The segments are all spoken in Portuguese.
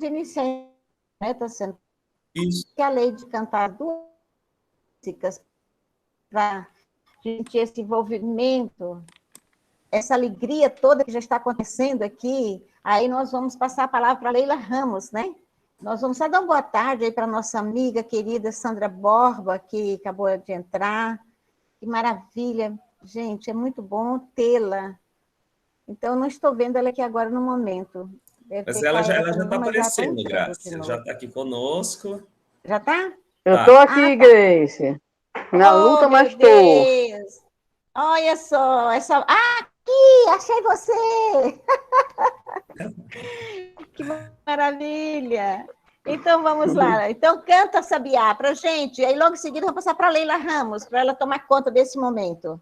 iniciar, né? Está sendo Isso. que a lei de cantar duas músicas para gente esse envolvimento, essa alegria toda que já está acontecendo aqui. Aí nós vamos passar a palavra para a Leila Ramos, né? Nós vamos só dar uma boa tarde aí para a nossa amiga querida Sandra Borba, que acabou de entrar. Que maravilha, gente, é muito bom tê-la. Então, não estou vendo ela aqui agora no momento. Mas ela já está mas já está aparecendo, entrando Graça. de novo. Já está aqui conosco. Já está? Eu estou aqui, Grace. Na luta, mas estou. Deus! Olha só, essa... aqui, achei você! Que maravilha! Então, vamos lá. Então, canta, Sabiá, para a gente. Aí, logo em seguida, eu vou passar para a Leila Ramos, para ela tomar conta desse momento.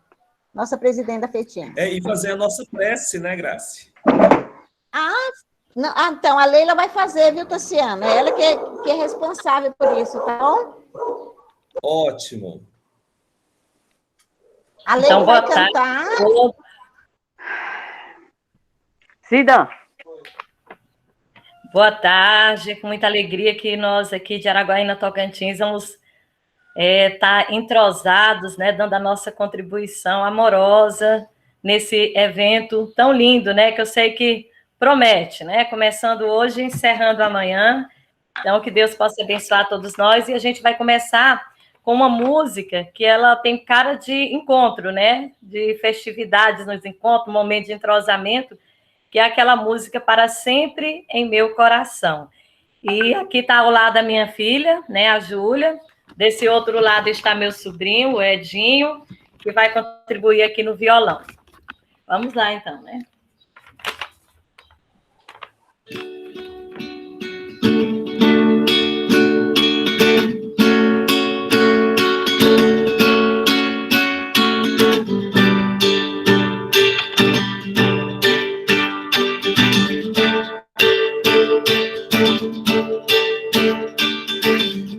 Nossa presidente da FETIM. E fazer a nossa prece, né, Graça? Então, a Leila vai fazer, viu, Tassiana? É ela que é responsável por isso, tá bom? Ótimo. A Leila então, vai cantar. Cida. Boa tarde, com muita alegria que nós aqui de Araguaína, Tocantins, vamos estar entrosados, né, dando a nossa contribuição amorosa nesse evento tão lindo, né, que eu sei que promete, né, começando hoje e encerrando amanhã. Então, que Deus possa abençoar todos nós, e a gente vai começar com uma música que ela tem cara de encontro, né, de festividades nos encontros, momento de entrosamento, que é aquela música Para Sempre em Meu Coração. E aqui está ao lado a minha filha, né, a Júlia. Desse outro lado está meu sobrinho, o Edinho, que vai contribuir aqui no violão. Vamos lá, então, né?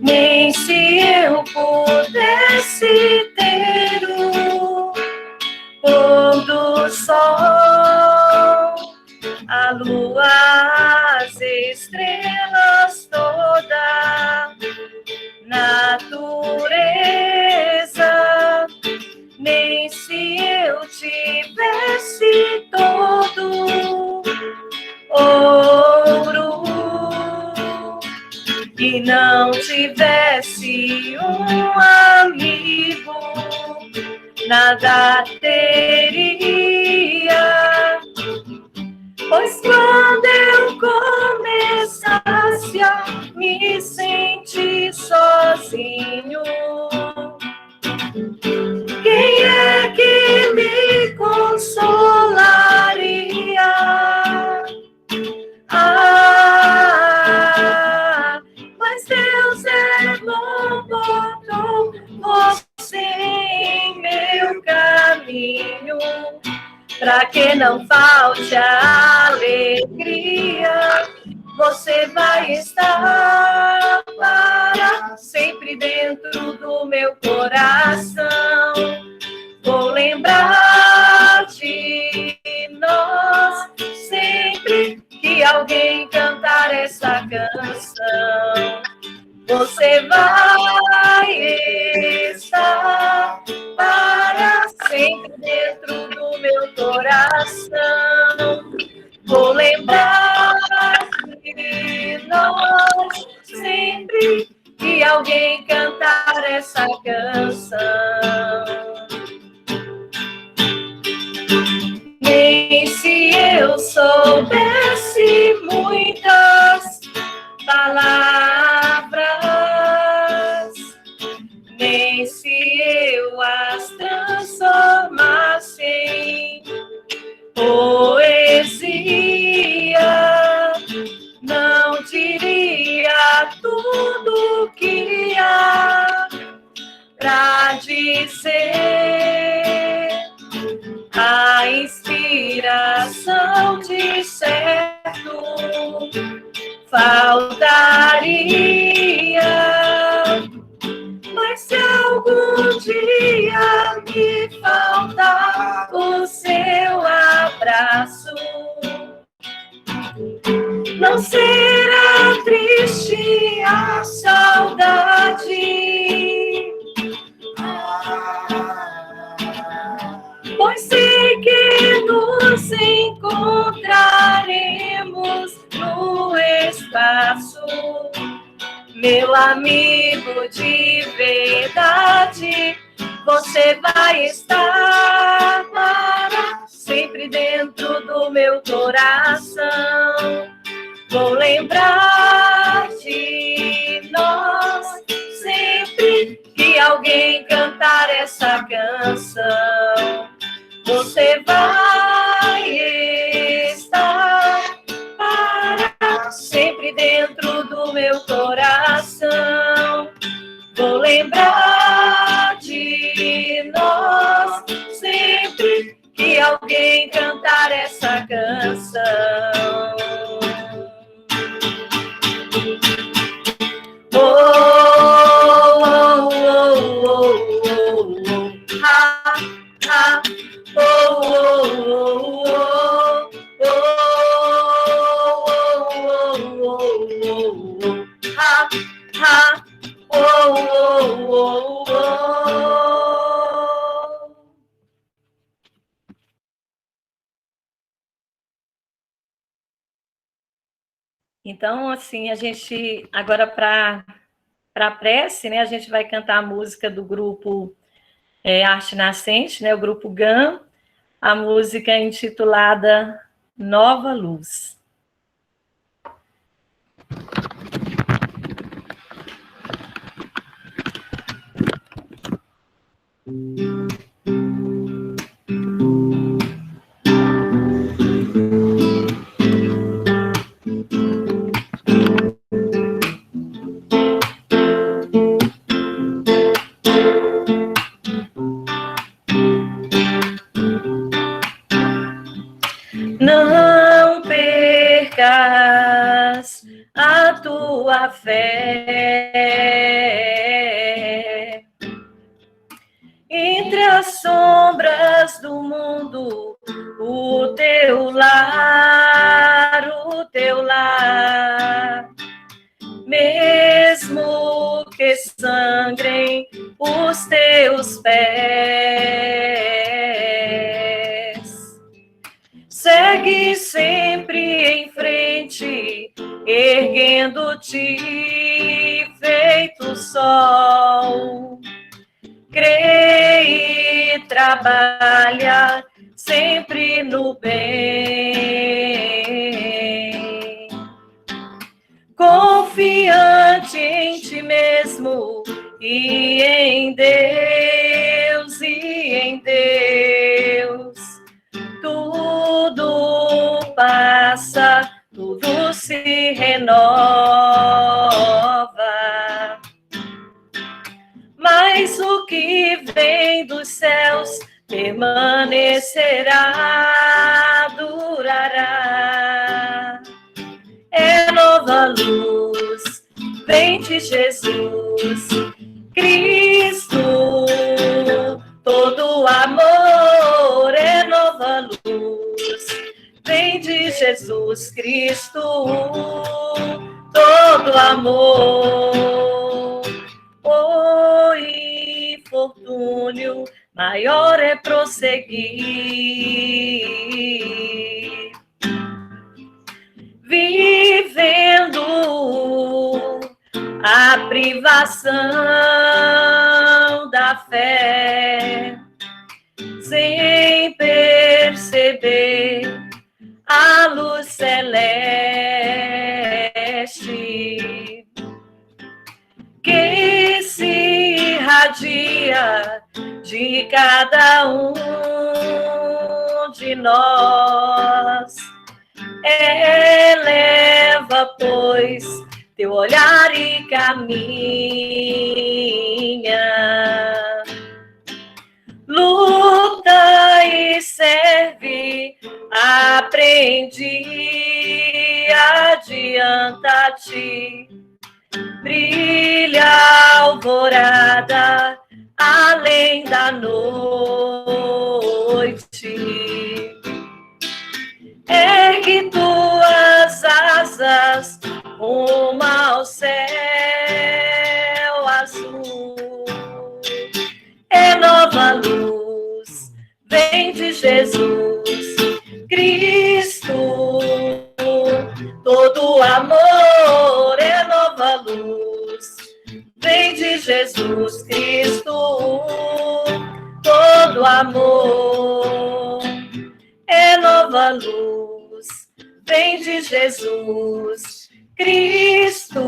Nem se eu pudesse ter o pôr do sol, a lua, as estrelas, toda natureza, nem se eu tivesse todo ouro e não tivesse um amigo, nada teria. Pois quando eu começasse a me sentir sozinho, quem é que me consolaria? Mas Deus é bom, botou você em meu caminho, para que não falte a alegria. Você vai estar para sempre dentro do meu coração. Vou lembrar de nós sempre que alguém cantar essa canção. Você vai estar para sempre dentro do meu coração. Vou lembrar de nós sempre que alguém cantar essa canção. Nem se eu soubesse muitas palavras, nem se eu as transformasse em poesia, não diria tudo que há pra dizer. A inspiração de certo faltaria, mas se algum dia me faltar o seu abraço, não será encontraremos no espaço, meu amigo de verdade. Você vai estar para sempre dentro do meu coração. Vou lembrar de nós sempre que alguém cantar essa canção. Você vai estar para sempre dentro do meu coração. Vou lembrar de nós sempre que alguém cantar essa canção. Oh, oh, oh, oh, oh, oh, ha, ha, oh, oh, oh, oh, oh, oh, oh, oh, ha, ha, oh, oh, oh, oh. Então, assim, a gente, agora para a prece, né, a gente vai cantar a música do grupo Arte Nascente, né, o grupo GAM, a música intitulada Nova Luz. Não percas a tua fé. Entre as sombras do mundo, o teu lar, mesmo que sangrem os teus pés. Segue sempre em frente, erguendo-te feito sol. Crê e trabalha sempre no bem. Confiante em ti mesmo e em Deus, tudo passa, tudo se renova. Mas o que vem dos céus permanecerá, durará. É nova luz, vem de Jesus Cristo, todo amor. É nova luz, vem de Jesus Cristo, todo amor. O infortúnio maior é prosseguir, vivendo a privação da fé, sem perceber a luz celeste que se irradia de cada um de nós. Eleva, pois, teu olhar e caminha. Luta e serve, aprende, adianta-te. Brilha a alvorada além da noite. Ergue tuas asas rumo ao céu azul. É nova luz, vem de Jesus Cristo. vem de Jesus Cristo, todo amor é nova luz, vem de Jesus Cristo,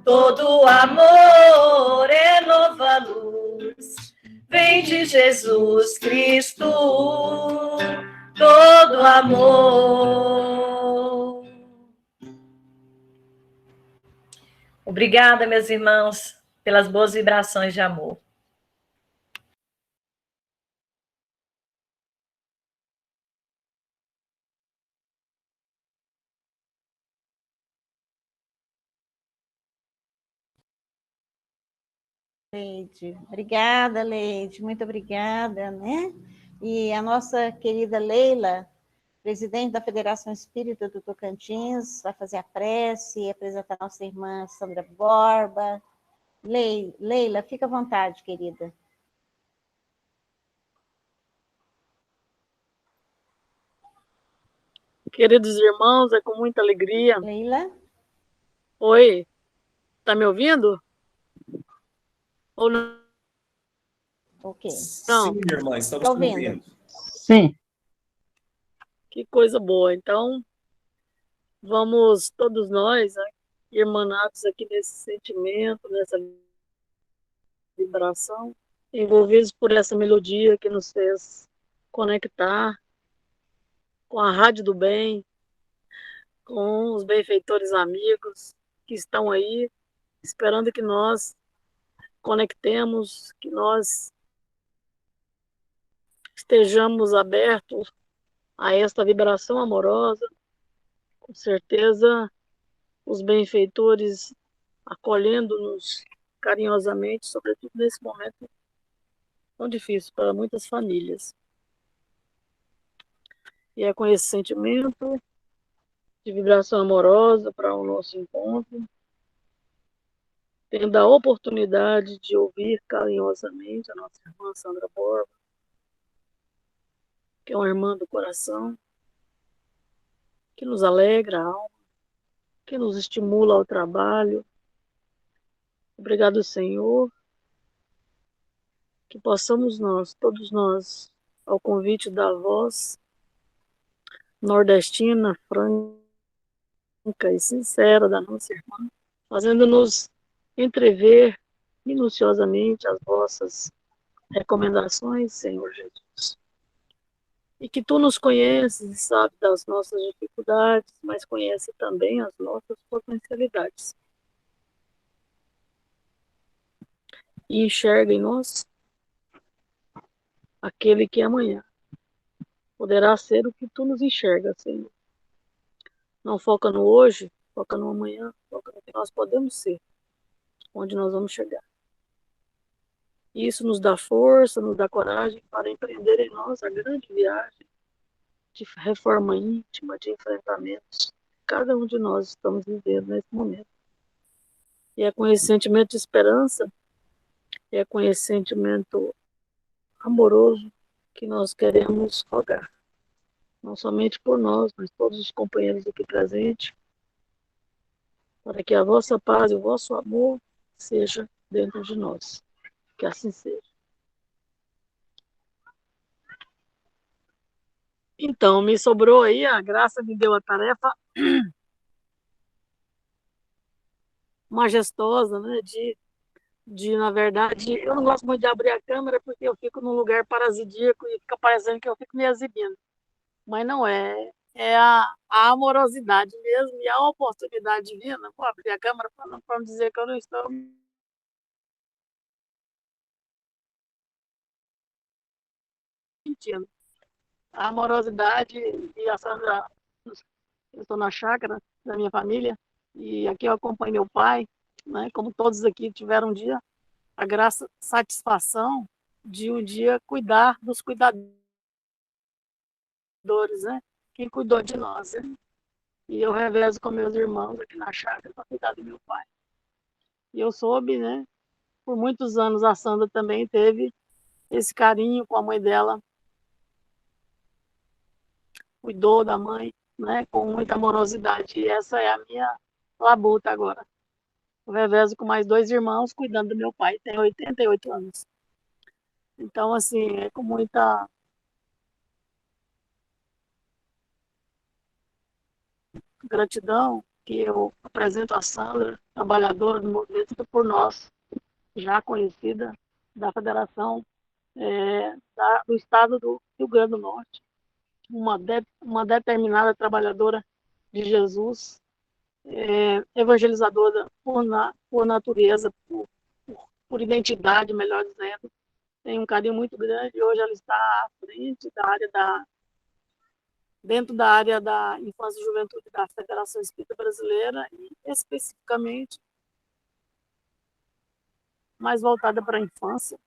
todo amor é nova luz, vem de Jesus Cristo, todo amor. Obrigada, meus irmãos, pelas boas vibrações de amor. Leide, obrigada, Leide, muito obrigada, né? E a nossa querida Leila, presidente da Federação Espírita do Tocantins, vai fazer a prece e apresentar a nossa irmã Sandra Borba. Leila, fica à vontade, querida. Queridos irmãos, é com muita alegria. Leila? Oi, tá me ouvindo? Ou não? Ok. Sim, minha irmã, estamos Tô te ouvindo. ouvindo. Sim. Que coisa boa. Então, vamos todos nós, né, irmanados aqui nesse sentimento, nessa vibração, envolvidos por essa melodia que nos fez conectar com a Rádio do Bem, com os benfeitores amigos que estão aí, esperando que nós conectemos, que nós estejamos abertos a esta vibração amorosa. Com certeza, os benfeitores acolhendo-nos carinhosamente, sobretudo nesse momento tão difícil para muitas famílias. E é com esse sentimento de vibração amorosa para o nosso encontro, tendo a oportunidade de ouvir carinhosamente a nossa irmã Sandra Borba, que é uma irmã do coração, que nos alegra a alma, que nos estimula ao trabalho. Obrigado, Senhor, que possamos nós, todos nós, ao convite da voz nordestina, franca e sincera da nossa irmã, fazendo-nos entrever minuciosamente as vossas recomendações, Senhor Jesus. E que tu nos conheces e sabe das nossas dificuldades, mas conhece também as nossas potencialidades. E enxerga em nós aquele que amanhã poderá ser o que tu nos enxerga, Senhor. Não foca no hoje, foca no amanhã, foca no que nós podemos ser, onde nós vamos chegar. E isso nos dá força, nos dá coragem para empreender em nós a grande viagem de reforma íntima, de enfrentamentos. Cada um de nós estamos vivendo nesse momento. E é com esse sentimento de esperança, é com esse sentimento amoroso que nós queremos rogar. Não somente por nós, mas todos os companheiros aqui presentes, para que a vossa paz e o vosso amor seja dentro de nós. Que assim seja. Então, me sobrou aí, a graça me deu a tarefa majestosa, né, na verdade, eu não gosto muito de abrir a câmera porque eu fico num lugar parasíaco e fica parecendo que eu fico me exibindo. Mas não é. É a amorosidade mesmo e a oportunidade divina. Vou abrir a câmera para não dizer que eu não estou mentindo. A amorosidade e a Sandra, eu estou na chácara da minha família e aqui eu acompanho meu pai, né? Como todos aqui tiveram um dia, a graça, satisfação de um dia cuidar dos cuidadores, né? Quem cuidou de nós, né? E eu revezo com meus irmãos aqui na chácara para cuidar do meu pai. E eu soube, né? Por muitos anos a Sandra também teve esse carinho com a mãe dela, cuidou da mãe, né? Com muita amorosidade. E essa é a minha labuta agora. Eu revezo com mais 2 irmãos, cuidando do meu pai, tem 88 anos. Então, assim, é com muita gratidão que eu apresento a Sandra, trabalhadora do Movimento por Nós, já conhecida da Federação do Estado do Rio Grande do Norte, uma determinada trabalhadora de Jesus, evangelizadora por natureza, por identidade, melhor dizendo. Tem um carinho muito grande. Hoje ela está à frente dentro da área da infância e juventude da Federação Espírita Brasileira, e especificamente mais voltada para a infância.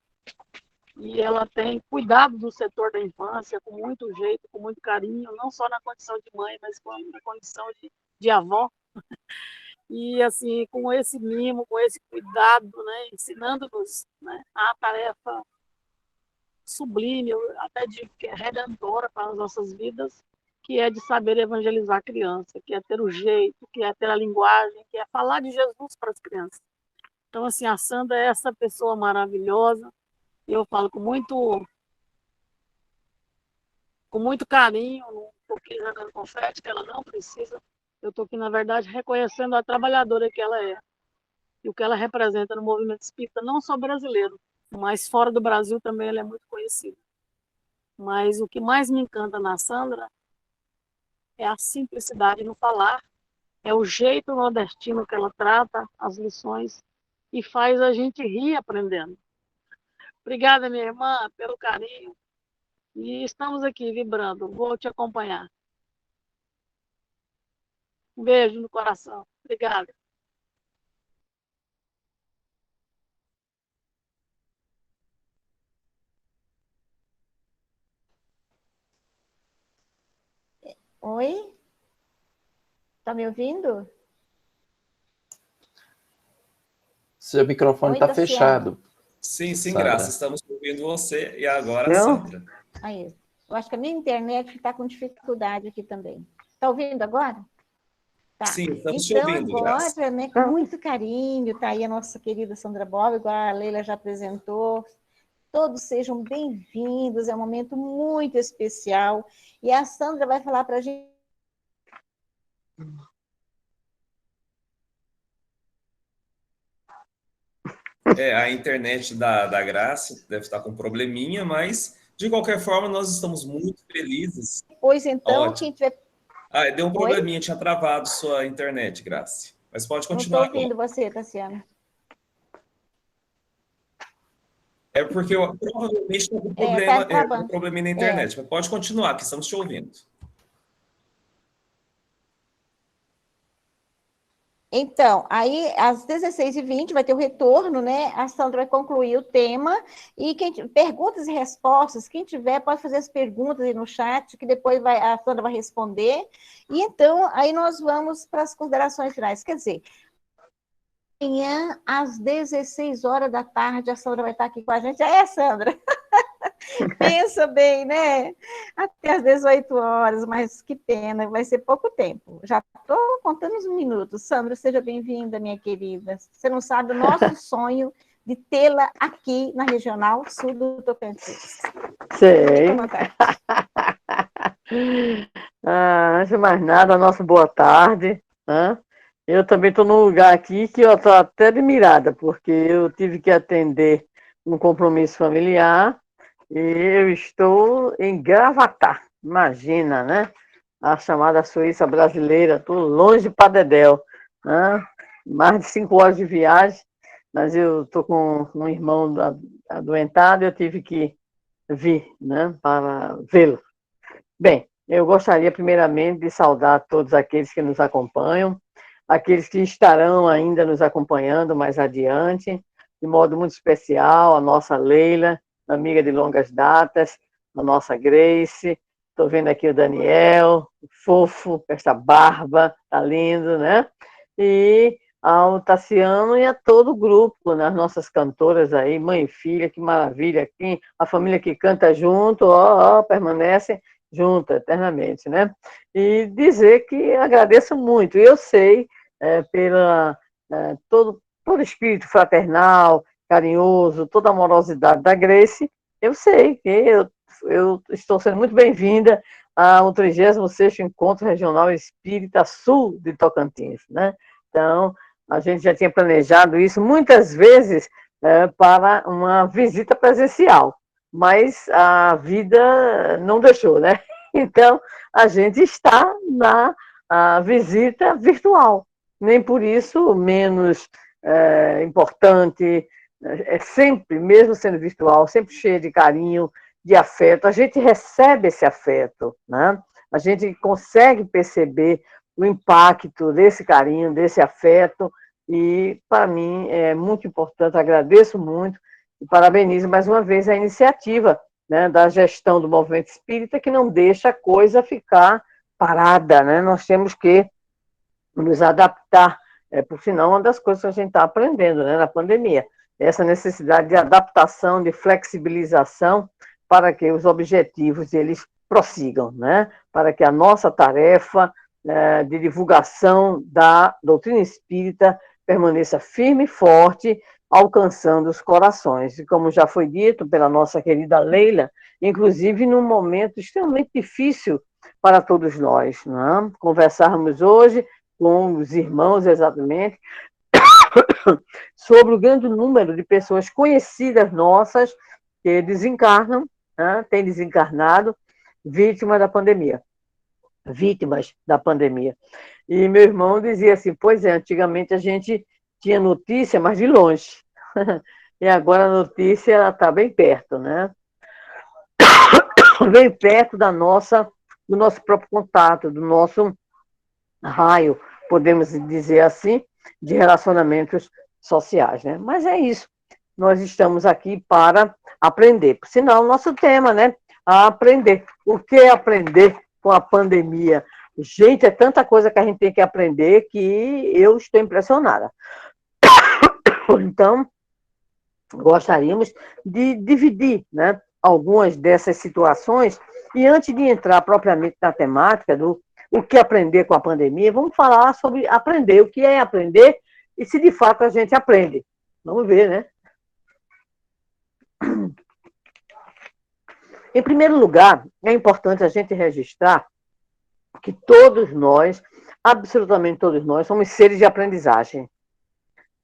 E ela tem cuidado do setor da infância com muito jeito, com muito carinho, não só na condição de mãe, mas na condição de avó. E, assim, com esse mimo, com esse cuidado, né, ensinando-nos, né, a tarefa sublime, até de que é redentora para as nossas vidas, que é de saber evangelizar a criança, que é ter o jeito, que é ter a linguagem, que é falar de Jesus para as crianças. Então, assim, a Sandra é essa pessoa maravilhosa. Eu falo com muito carinho, não estou aqui jogando confete, que ela não precisa. Eu estou aqui, na verdade, reconhecendo a trabalhadora que ela é e o que ela representa no movimento espírita, não só brasileiro, mas fora do Brasil também ela é muito conhecida. Mas o que mais me encanta na Sandra é a simplicidade no falar, é o jeito nordestino que ela trata as lições e faz a gente rir aprendendo. Obrigada, minha irmã, pelo carinho. E estamos aqui vibrando. Vou te acompanhar. Um beijo no coração. Obrigada. Oi? Tá me ouvindo? Seu microfone Oi, está Tassiano. fechado. Sim, sim, Sandra. Graça. Estamos ouvindo você e agora a Eu? Sandra. Aí, eu acho que a minha internet está com dificuldade aqui também. Está ouvindo agora? Tá. Sim, estamos te Então, ouvindo, Graça. agora, né, com muito carinho, está aí a nossa querida Sandra Bob, igual a Leila já apresentou. Todos sejam bem-vindos, é um momento muito especial. E a Sandra vai falar para a gente. A internet da Graça deve estar com um probleminha, mas, de qualquer forma, nós estamos muito felizes. Pois então, Ótimo. quem tiver. Deu um probleminha, tinha travado sua internet, Graça. Mas pode Não continuar estou ouvindo agora. você, Tassiano. É porque eu provavelmente estou com Tá travando. um probleminha na internet, mas pode continuar, que estamos te ouvindo. Então, aí às 16h20 vai ter o retorno, né? A Sandra vai concluir o tema e perguntas e respostas, quem tiver pode fazer as perguntas aí no chat, que depois a Sandra vai responder. E então, aí nós vamos para as considerações finais. Quer dizer, amanhã às 16h, a Sandra vai estar aqui com a gente. Sandra? Pensa bem, né? Até às 18h, mas que pena, vai ser pouco tempo. Já estou contando os minutos. Sandra, seja bem-vinda, minha querida. Você não sabe o nosso sonho de tê-la aqui na Regional Sul do Tocantins. Sei. Fica à vontade. Antes de mais nada, nossa boa tarde. Eu também estou num lugar aqui que eu estou até admirada, porque eu tive que atender um compromisso familiar. E eu estou em Gravatá, imagina, né? A chamada Suíça brasileira, estou longe de Padedel, né? Mais de 5 horas de viagem, mas eu estou com um irmão adoentado e eu tive que vir, né, para vê-lo. Bem, eu gostaria primeiramente de saudar todos aqueles que nos acompanham, aqueles que estarão ainda nos acompanhando mais adiante, de modo muito especial, a nossa Leila, amiga de longas datas, a nossa Grace, estou vendo aqui o Daniel, o fofo, com essa barba, tá lindo, né? E ao Tassiano e a todo o grupo, né? As nossas cantoras aí, mãe e filha, que maravilha, aqui, a família que canta junto, permanece junta eternamente, né? E dizer que agradeço muito, eu sei, todo espírito fraternal, carinhoso, toda a amorosidade da Grace, eu sei que eu estou sendo muito bem-vinda ao 36º Encontro Regional Espírita Sul de Tocantins, né? Então, a gente já tinha planejado isso muitas vezes para uma visita presencial, mas a vida não deixou, né? Então, a gente está na visita virtual, nem por isso menos importante, é sempre, mesmo sendo virtual, sempre cheia de carinho, de afeto. A gente recebe esse afeto, né? A gente consegue perceber o impacto desse carinho, desse afeto, e, para mim, é muito importante, agradeço muito e parabenizo mais uma vez a iniciativa, né, da gestão do movimento espírita, que não deixa a coisa ficar parada, né? Nós temos que nos adaptar, por sinal, uma das coisas que a gente está aprendendo, né, na pandemia, essa necessidade de adaptação, de flexibilização, para que os objetivos eles prossigam, né? Para que a nossa tarefa de divulgação da doutrina espírita permaneça firme e forte, alcançando os corações. E como já foi dito pela nossa querida Leila, inclusive num momento extremamente difícil para todos nós, né? Conversarmos hoje com os irmãos, exatamente, sobre o grande número de pessoas conhecidas nossas que desencarnam, né? Têm desencarnado, vítimas da pandemia. E meu irmão dizia assim, pois é, antigamente a gente tinha notícia, mas de longe. E agora a notícia está bem perto, né? Bem perto do nosso próprio contato, do nosso raio, podemos dizer assim, de relacionamentos sociais, né? Mas é isso. Nós estamos aqui para aprender. Por sinal, o nosso tema, né? A aprender. O que é aprender com a pandemia? Gente, é tanta coisa que a gente tem que aprender que eu estou impressionada. Então, gostaríamos de dividir, né, algumas dessas situações, e antes de entrar propriamente na temática do o que aprender com a pandemia, vamos falar sobre aprender, o que é aprender e se de fato a gente aprende. Vamos ver, né? Em primeiro lugar, é importante a gente registrar que todos nós, absolutamente todos nós, somos seres de aprendizagem.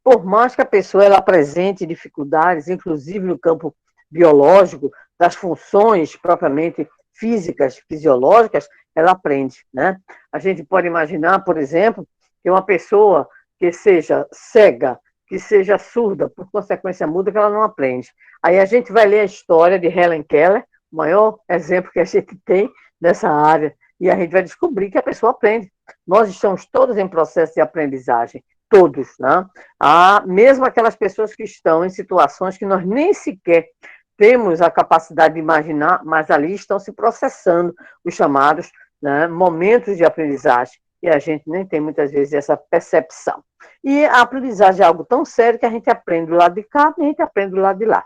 Por mais que a pessoa ela apresente dificuldades, inclusive no campo biológico, das funções propriamente físicas, fisiológicas, ela aprende, né? A gente pode imaginar, por exemplo, que uma pessoa que seja cega, que seja surda, por consequência muda, que ela não aprende. Aí a gente vai ler a história de Helen Keller, o maior exemplo que a gente tem nessa área, e a gente vai descobrir que a pessoa aprende. Nós estamos todos em processo de aprendizagem, todos, né? Mesmo aquelas pessoas que estão em situações que nós nem sequer temos a capacidade de imaginar, mas ali estão se processando os chamados, né, momentos de aprendizagem, e a gente nem tem muitas vezes essa percepção. E a aprendizagem é algo tão sério que a gente aprende do lado de cá e a gente aprende do lado de lá.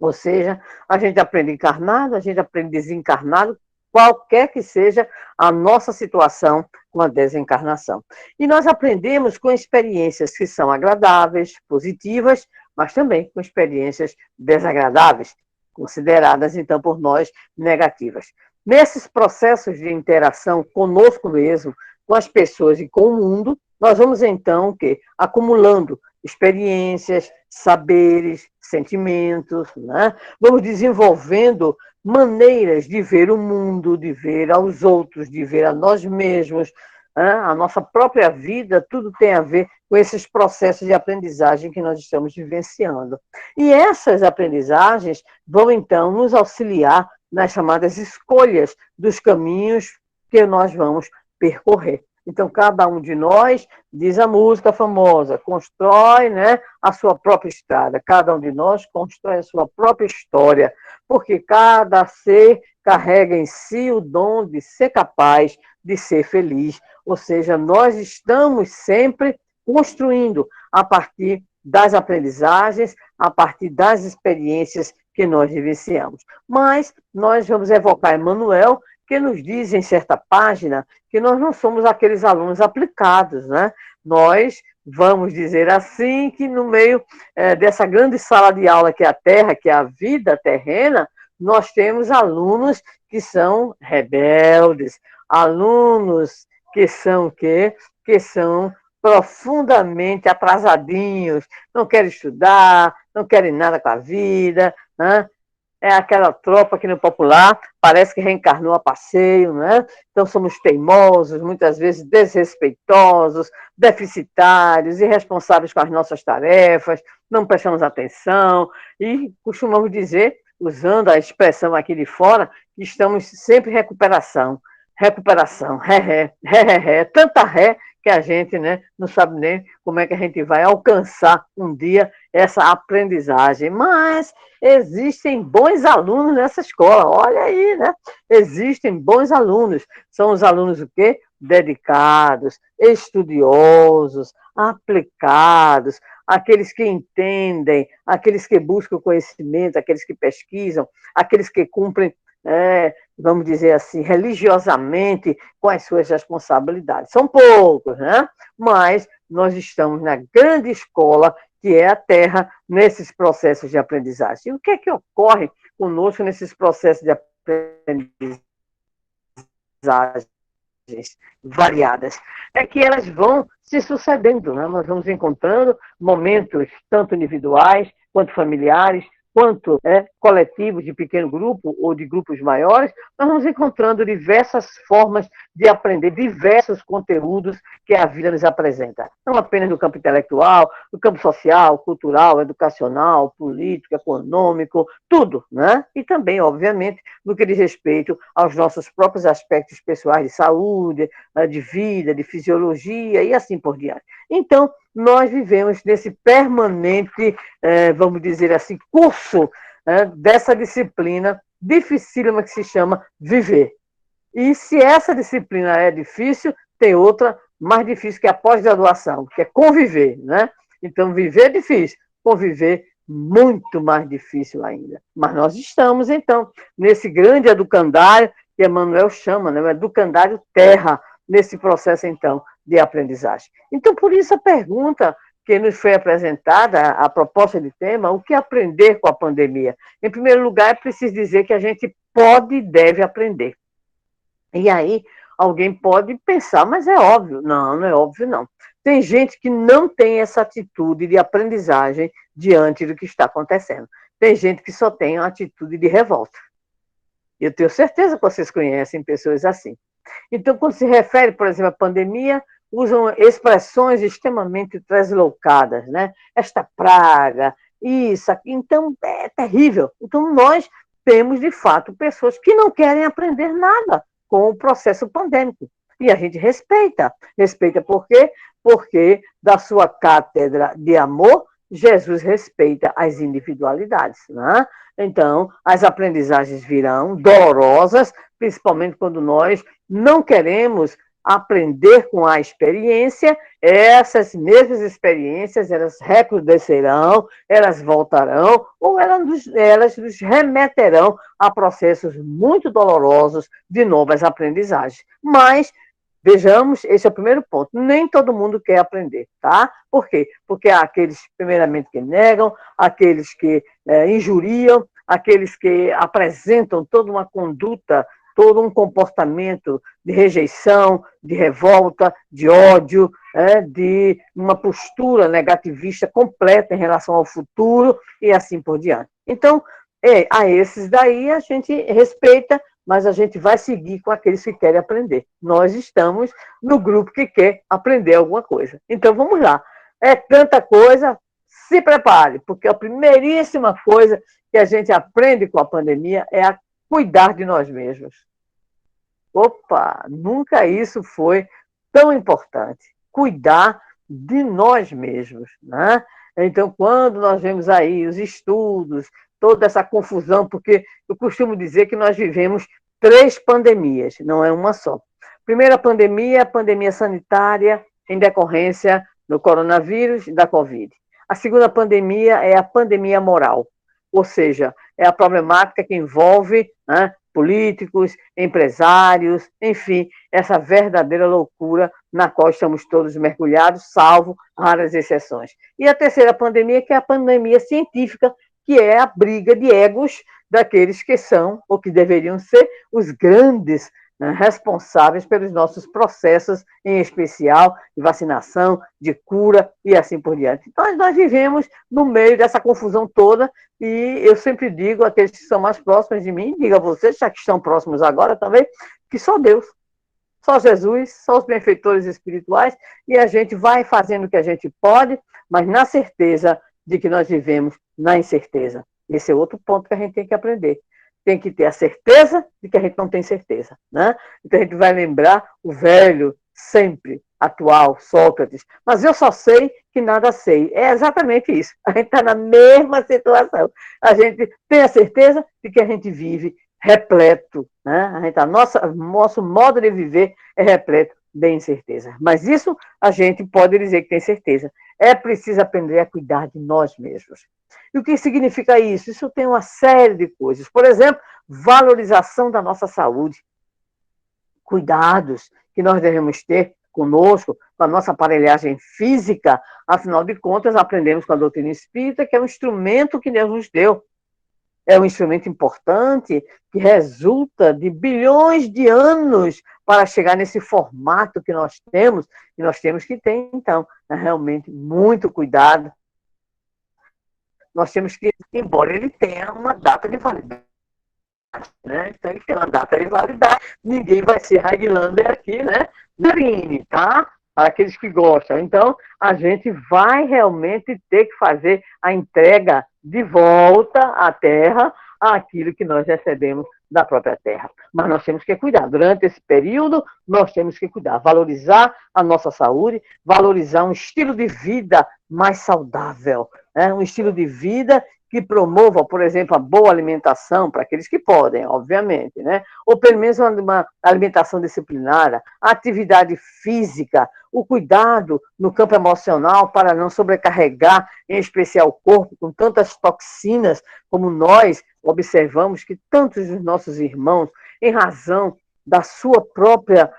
Ou seja, a gente aprende encarnado, a gente aprende desencarnado, qualquer que seja a nossa situação com a desencarnação. E nós aprendemos com experiências que são agradáveis, positivas, mas também com experiências desagradáveis, consideradas, então, por nós, negativas. Nesses processos de interação conosco mesmo, com as pessoas e com o mundo, nós vamos, então, o quê? Acumulando experiências, saberes, sentimentos, né? Vamos desenvolvendo maneiras de ver o mundo, de ver aos outros, de ver a nós mesmos, né? A nossa própria vida, tudo tem a ver com esses processos de aprendizagem que nós estamos vivenciando. E essas aprendizagens vão, então, nos auxiliar nas chamadas escolhas dos caminhos que nós vamos percorrer. Então, cada um de nós, diz a música famosa, constrói, né, a sua própria estrada. Cada um de nós constrói a sua própria história, porque cada ser carrega em si o dom de ser capaz de ser feliz. Ou seja, nós estamos sempre construindo a partir das aprendizagens, a partir das experiências que nós vivenciamos. Mas nós vamos evocar Emmanuel, que nos diz em certa página que nós não somos aqueles alunos aplicados, né? Nós vamos dizer assim, que no meio dessa grande sala de aula que é a Terra, que é a vida terrena, nós temos alunos que são rebeldes, alunos que são o quê? Que são profundamente atrasadinhos, não querem estudar, não querem nada com a vida, né? É aquela tropa que no popular parece que reencarnou a passeio, né? Então somos teimosos, muitas vezes desrespeitosos, deficitários, irresponsáveis com as nossas tarefas, não prestamos atenção e costumamos dizer, usando a expressão aqui de fora, que estamos sempre em recuperação. Recuperação, ré, tanta ré que a gente, né, não sabe nem como é que a gente vai alcançar um dia essa aprendizagem. Mas existem bons alunos nessa escola, olha aí, né? Existem bons alunos. São os alunos o quê? Dedicados, estudiosos, aplicados, aqueles que entendem, aqueles que buscam conhecimento, aqueles que pesquisam, aqueles que cumprem, vamos dizer assim, religiosamente com as suas responsabilidades. São poucos, né? Mas nós estamos na grande escola que é a Terra, nesses processos de aprendizagem. E o que é que ocorre conosco nesses processos de aprendizagem variadas? É que elas vão se sucedendo, né? Nós vamos encontrando momentos tanto individuais quanto familiares, quanto coletivos de pequeno grupo ou de grupos maiores, nós vamos encontrando diversas formas de aprender, diversos conteúdos que a vida nos apresenta. Não apenas no campo intelectual, no campo social, cultural, educacional, político, econômico, tudo, né? E também, obviamente, no que diz respeito aos nossos próprios aspectos pessoais de saúde, de vida, de fisiologia e assim por diante. Então, nós vivemos nesse permanente, vamos dizer assim, curso dessa disciplina dificílima que se chama viver. E se essa disciplina é difícil, tem outra mais difícil que é a pós-graduação, que é conviver, né? Então, viver é difícil, conviver muito mais difícil ainda. Mas nós estamos, então, nesse grande educandário, que Emmanuel chama, né? O educandário terra, nesse processo, então, de aprendizagem. Então, por isso a pergunta que nos foi apresentada, a proposta de tema, o que aprender com a pandemia? Em primeiro lugar, é preciso dizer que a gente pode e deve aprender. E aí, alguém pode pensar, mas é óbvio. Não, não é óbvio, não. Tem gente que não tem essa atitude de aprendizagem diante do que está acontecendo. Tem gente que só tem a atitude de revolta. Eu tenho certeza que vocês conhecem pessoas assim. Então, quando se refere, por exemplo, à pandemia, usam expressões extremamente translocadas, né? Esta praga, isso, aqui. Então, é terrível. Então, nós temos, de fato, pessoas que não querem aprender nada com o processo pandêmico. E a gente respeita. Respeita por quê? Porque da sua cátedra de amor, Jesus respeita as individualidades, né? Então, as aprendizagens virão dolorosas, principalmente quando nós não queremos aprender com a experiência, essas mesmas experiências, elas recrudescerão, elas voltarão, ou elas nos remeterão a processos muito dolorosos de novas aprendizagens. Mas, vejamos, esse é o primeiro ponto. Nem todo mundo quer aprender, tá? Por quê? Porque há aqueles, primeiramente, que negam, aqueles que injuriam, aqueles que apresentam toda uma conduta, todo um comportamento de rejeição, de revolta, de ódio, de uma postura negativista completa em relação ao futuro e assim por diante. Então, a esses daí a gente respeita, mas a gente vai seguir com aqueles que querem aprender. Nós estamos no grupo que quer aprender alguma coisa. Então, vamos lá. É tanta coisa, se prepare, porque a primeiríssima coisa que a gente aprende com a pandemia é a cuidar de nós mesmos. Opa, nunca isso foi tão importante. Cuidar de nós mesmos, né? Então, quando nós vemos aí os estudos, toda essa confusão, porque eu costumo dizer que nós vivemos 3 pandemias, não é uma só. Primeira pandemia é a pandemia sanitária em decorrência do coronavírus e da Covid. A segunda pandemia é a pandemia moral, ou seja, é a problemática que envolve, né, políticos, empresários, enfim, essa verdadeira loucura na qual estamos todos mergulhados, salvo raras exceções. E a terceira pandemia, que é a pandemia científica, que é a briga de egos daqueles que são, ou que deveriam ser, os grandes, né, responsáveis pelos nossos processos, em especial de vacinação, de cura e assim por diante. Então, nós vivemos no meio dessa confusão toda e eu sempre digo àqueles que são mais próximos de mim, digo a vocês, já que estão próximos agora também, que só Deus, só Jesus, só os benfeitores espirituais, e a gente vai fazendo o que a gente pode, mas na certeza de que nós vivemos na incerteza. Esse é outro ponto que a gente tem que aprender. Tem que ter a certeza de que a gente não tem certeza, né? Então a gente vai lembrar o velho, sempre atual, Sócrates. Mas eu só sei que nada sei. É exatamente isso. A gente está na mesma situação. A gente tem a certeza de que a gente vive repleto, né? Nosso modo de viver é repleto de incerteza. Mas isso a gente pode dizer que tem certeza. É preciso aprender a cuidar de nós mesmos. E o que significa isso? Isso tem uma série de coisas. Por exemplo, valorização da nossa saúde. Cuidados que nós devemos ter conosco, com a nossa aparelhagem física. Afinal de contas, aprendemos com a doutrina espírita que é um instrumento que Deus nos deu. É um instrumento importante que resulta de bilhões de anos para chegar nesse formato que nós temos, e nós temos que ter, então, realmente muito cuidado. Nós temos que, embora ele tenha uma data de validade, né? Então ele tem uma data de validade, ninguém vai ser Highlander aqui, né? Nerine, tá? Para aqueles que gostam. Então, a gente vai realmente ter que fazer a entrega de volta à Terra àquilo que nós recebemos da própria Terra. Mas nós temos que cuidar. Durante esse período, nós temos que cuidar. Valorizar a nossa saúde, valorizar um estilo de vida mais saudável, né? Um estilo de vida que promova, por exemplo, a boa alimentação, para aqueles que podem, obviamente, né? Ou pelo menos uma alimentação disciplinada, a atividade física, o cuidado no campo emocional para não sobrecarregar, em especial o corpo, com tantas toxinas como nós observamos que tantos dos nossos irmãos, em razão da sua própria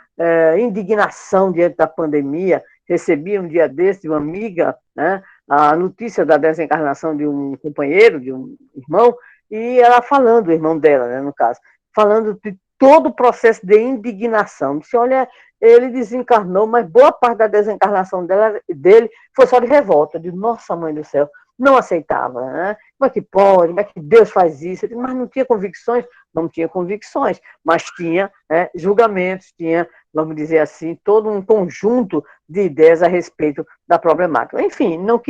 indignação diante da pandemia, recebi um dia desse de uma amiga, né, a notícia da desencarnação de um companheiro, de um irmão, e ela falando, o irmão dela, né, no caso, falando de todo o processo de indignação. Disse, olha, ele desencarnou, mas boa parte da desencarnação dele foi só de revolta. De nossa mãe do céu, não aceitava, né? Como é que pode? Como é que Deus faz isso? Disse, mas não tinha convicções? Não tinha convicções, mas tinha julgamentos, tinha, vamos dizer assim, todo um conjunto de ideias a respeito da problemática. Enfim, não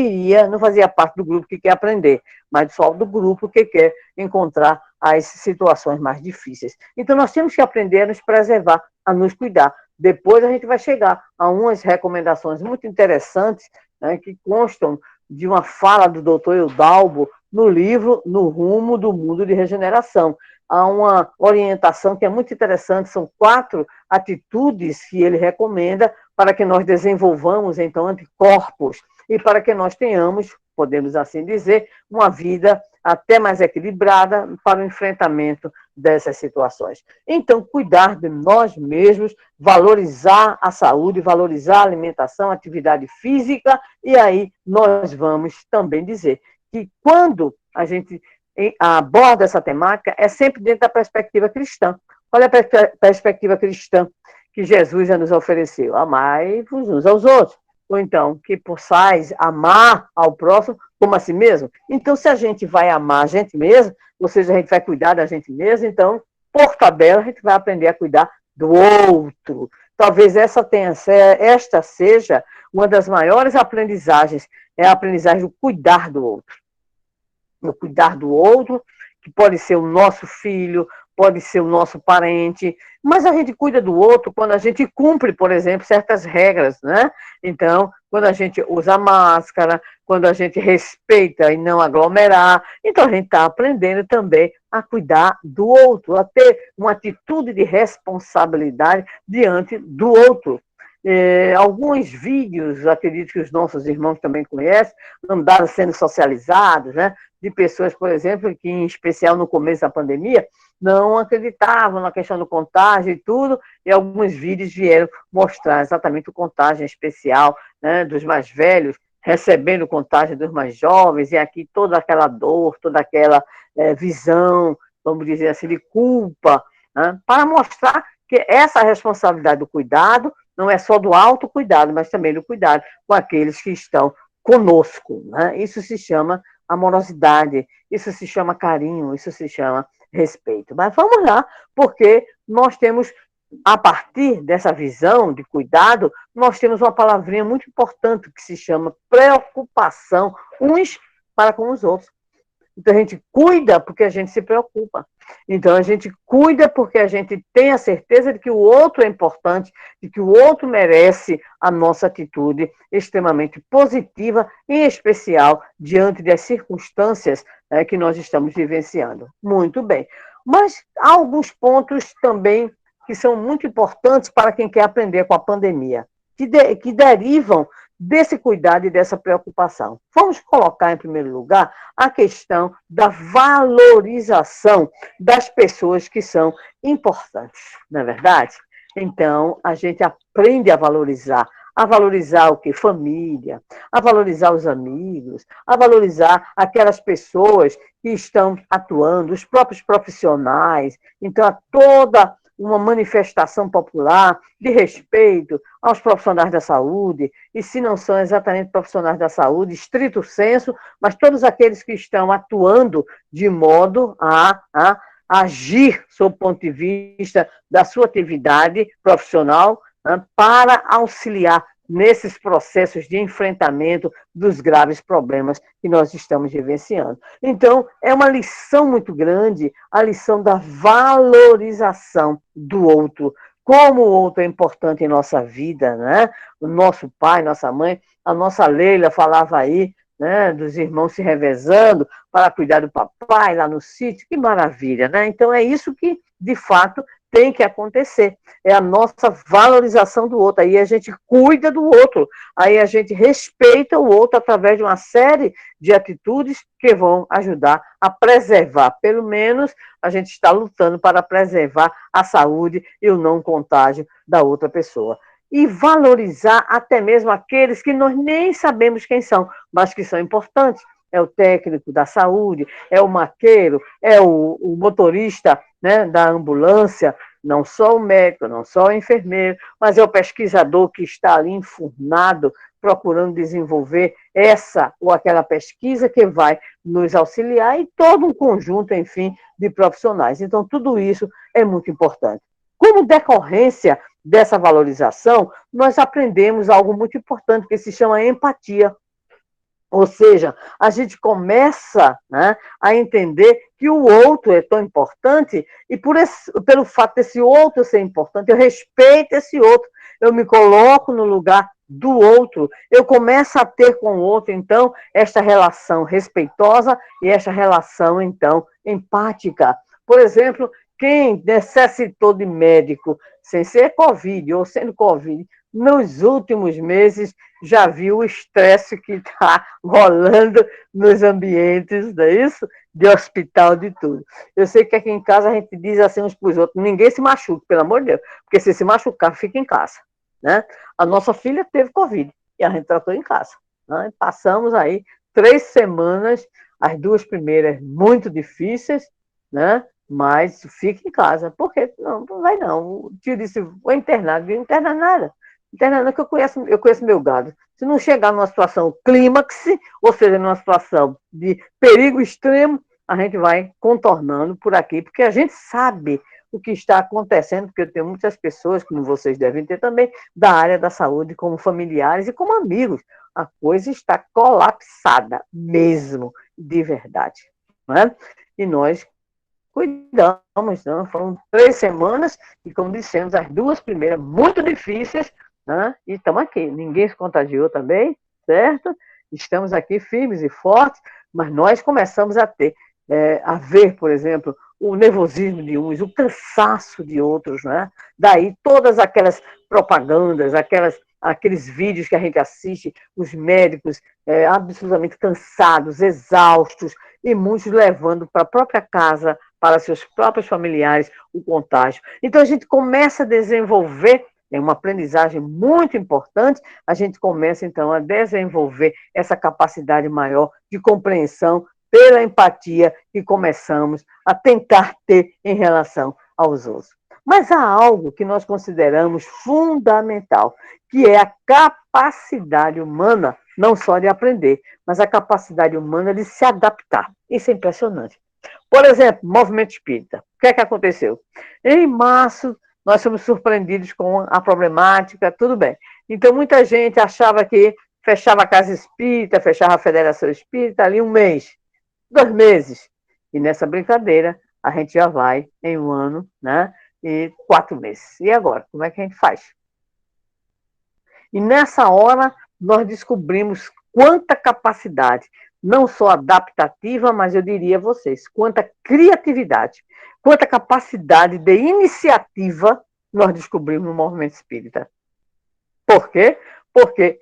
fazia parte do grupo que quer aprender, mas só do grupo que quer encontrar as situações mais difíceis. Então, nós temos que aprender a nos preservar, a nos cuidar. Depois a gente vai chegar a umas recomendações muito interessantes, né, que constam de uma fala do doutor Eudalbo no livro No Rumo do Mundo de Regeneração. Há uma orientação que é muito interessante, são 4 atitudes que ele recomenda para que nós desenvolvamos, então, anticorpos e para que nós tenhamos, podemos assim dizer, uma vida até mais equilibrada para o enfrentamento dessas situações. Então, cuidar de nós mesmos, valorizar a saúde, valorizar a alimentação, a atividade física, e aí nós vamos também dizer que quando a gente aborda essa temática, é sempre dentro da perspectiva cristã. Qual é a perspectiva cristã que Jesus já nos ofereceu? Amai-vos uns aos outros. Ou então, que possais amar ao próximo como a si mesmo. Então, se a gente vai amar a gente mesmo, ou seja, a gente vai cuidar da gente mesmo, então, por tabela, a gente vai aprender a cuidar do outro. Talvez esta seja uma das maiores aprendizagens, é a aprendizagem do cuidar do outro. No cuidar do outro, que pode ser o nosso filho, pode ser o nosso parente, mas a gente cuida do outro quando a gente cumpre, por exemplo, certas regras, né? Então, quando a gente usa máscara, quando a gente respeita e não aglomerar, então a gente está aprendendo também a cuidar do outro, a ter uma atitude de responsabilidade diante do outro. Alguns vídeos, acredito que os nossos irmãos também conhecem, andaram sendo socializados, né? de pessoas, por exemplo, que em especial no começo da pandemia, não acreditavam na questão do contágio e tudo, e alguns vídeos vieram mostrar exatamente o contágio especial, né, dos mais velhos, recebendo o contágio dos mais jovens, e aqui toda aquela dor, toda aquela visão, vamos dizer assim, de culpa, né, para mostrar que essa responsabilidade do cuidado não é só do autocuidado, mas também do cuidado com aqueles que estão conosco, né? Isso se chama amorosidade, isso se chama carinho, isso se chama respeito. Mas vamos lá, porque nós temos, a partir dessa visão de cuidado, nós temos uma palavrinha muito importante que se chama preocupação uns para com os outros. Então, a gente cuida porque a gente se preocupa. Então, a gente cuida porque a gente tem a certeza de que o outro é importante, de que o outro merece a nossa atitude extremamente positiva, em especial diante das circunstâncias que nós estamos vivenciando. Muito bem. Mas há alguns pontos também que são muito importantes para quem quer aprender com a pandemia, que derivam desse cuidado e dessa preocupação. Vamos colocar, em primeiro lugar, a questão da valorização das pessoas que são importantes, não é verdade? Então, a gente aprende a valorizar o quê? Família, a valorizar os amigos, a valorizar aquelas pessoas que estão atuando, os próprios profissionais. Então, há toda uma manifestação popular de respeito aos profissionais da saúde, e se não são exatamente profissionais da saúde, estrito senso, mas todos aqueles que estão atuando de modo a agir, sob o ponto de vista da sua atividade profissional, né, para auxiliar nesses processos de enfrentamento dos graves problemas que nós estamos vivenciando. Então, é uma lição muito grande, a lição da valorização do outro, como o outro é importante em nossa vida, né? O nosso pai, nossa mãe, a nossa Leila falava aí, né, dos irmãos se revezando para cuidar do papai lá no sítio, que maravilha, né? Então, é isso que, de fato, tem que acontecer, é a nossa valorização do outro, aí a gente cuida do outro, aí a gente respeita o outro através de uma série de atitudes que vão ajudar a preservar, pelo menos a gente está lutando para preservar a saúde e o não contágio da outra pessoa. E valorizar até mesmo aqueles que nós nem sabemos quem são, mas que são importantes. É o técnico da saúde, é o maqueiro, é o motorista, né, da ambulância, não só o médico, não só o enfermeiro, mas é o pesquisador que está ali enfurnado, procurando desenvolver essa ou aquela pesquisa que vai nos auxiliar, e todo um conjunto, enfim, de profissionais. Então, tudo isso é muito importante. Como decorrência dessa valorização, nós aprendemos algo muito importante que se chama empatia. Ou seja, a gente começa, né, a entender que o outro é tão importante, e pelo fato desse outro ser importante, eu respeito esse outro, eu me coloco no lugar do outro, eu começo a ter com o outro, então, esta relação respeitosa e esta relação, então, empática. Por exemplo, quem necessitou de médico sem ser Covid ou sendo Covid, nos últimos meses já viu o estresse que está rolando nos ambientes, não é isso? De hospital, de tudo. Eu sei que aqui em casa a gente diz assim uns para os outros, ninguém se machuque, pelo amor de Deus, porque se machucar, fica em casa, né? A nossa filha teve Covid e a gente tratou em casa, né? Passamos aí 3 semanas, as 2 primeiras muito difíceis, né? Mas fica em casa, porque não vai não. O tio disse, vou internar, não interna nada. Interna que eu conheço meu gado. Se não chegar numa situação clímax, ou seja, numa situação de perigo extremo, a gente vai contornando por aqui, porque a gente sabe o que está acontecendo, porque eu tenho muitas pessoas, como vocês devem ter também, da área da saúde, como familiares e como amigos. A coisa está colapsada mesmo, de verdade. Não é? E nós cuidamos, né? Foram 3 semanas, e como dissemos, as 2 primeiras muito difíceis, né? E estamos aqui, ninguém se contagiou também, certo? Estamos aqui firmes e fortes, mas nós começamos a ver, por exemplo, o nervosismo de uns, o cansaço de outros, né? Daí todas aquelas propagandas, aquelas aqueles vídeos que a gente assiste, os médicos absolutamente cansados, exaustos, e muitos levando para a própria casa, para seus próprios familiares, o contágio. Então, a gente começa a desenvolver, é uma aprendizagem muito importante, a gente começa, então, a desenvolver essa capacidade maior de compreensão pela empatia que começamos a tentar ter em relação aos outros. Mas há algo que nós consideramos fundamental, que é a capacidade humana, não só de aprender, mas a capacidade humana de se adaptar. Isso é impressionante. Por exemplo, movimento espírita. O que é que aconteceu? Em março, nós fomos surpreendidos com a problemática, tudo bem. Então, muita gente achava que fechava a casa espírita, fechava a federação espírita ali 1 mês, 2 meses. E nessa brincadeira, a gente já vai em 1 ano, né? E 4 meses. E agora? Como é que a gente faz? E nessa hora, nós descobrimos quanta capacidade, não só adaptativa, mas eu diria a vocês, quanta criatividade, quanta capacidade de iniciativa nós descobrimos no movimento espírita. Por quê? Porque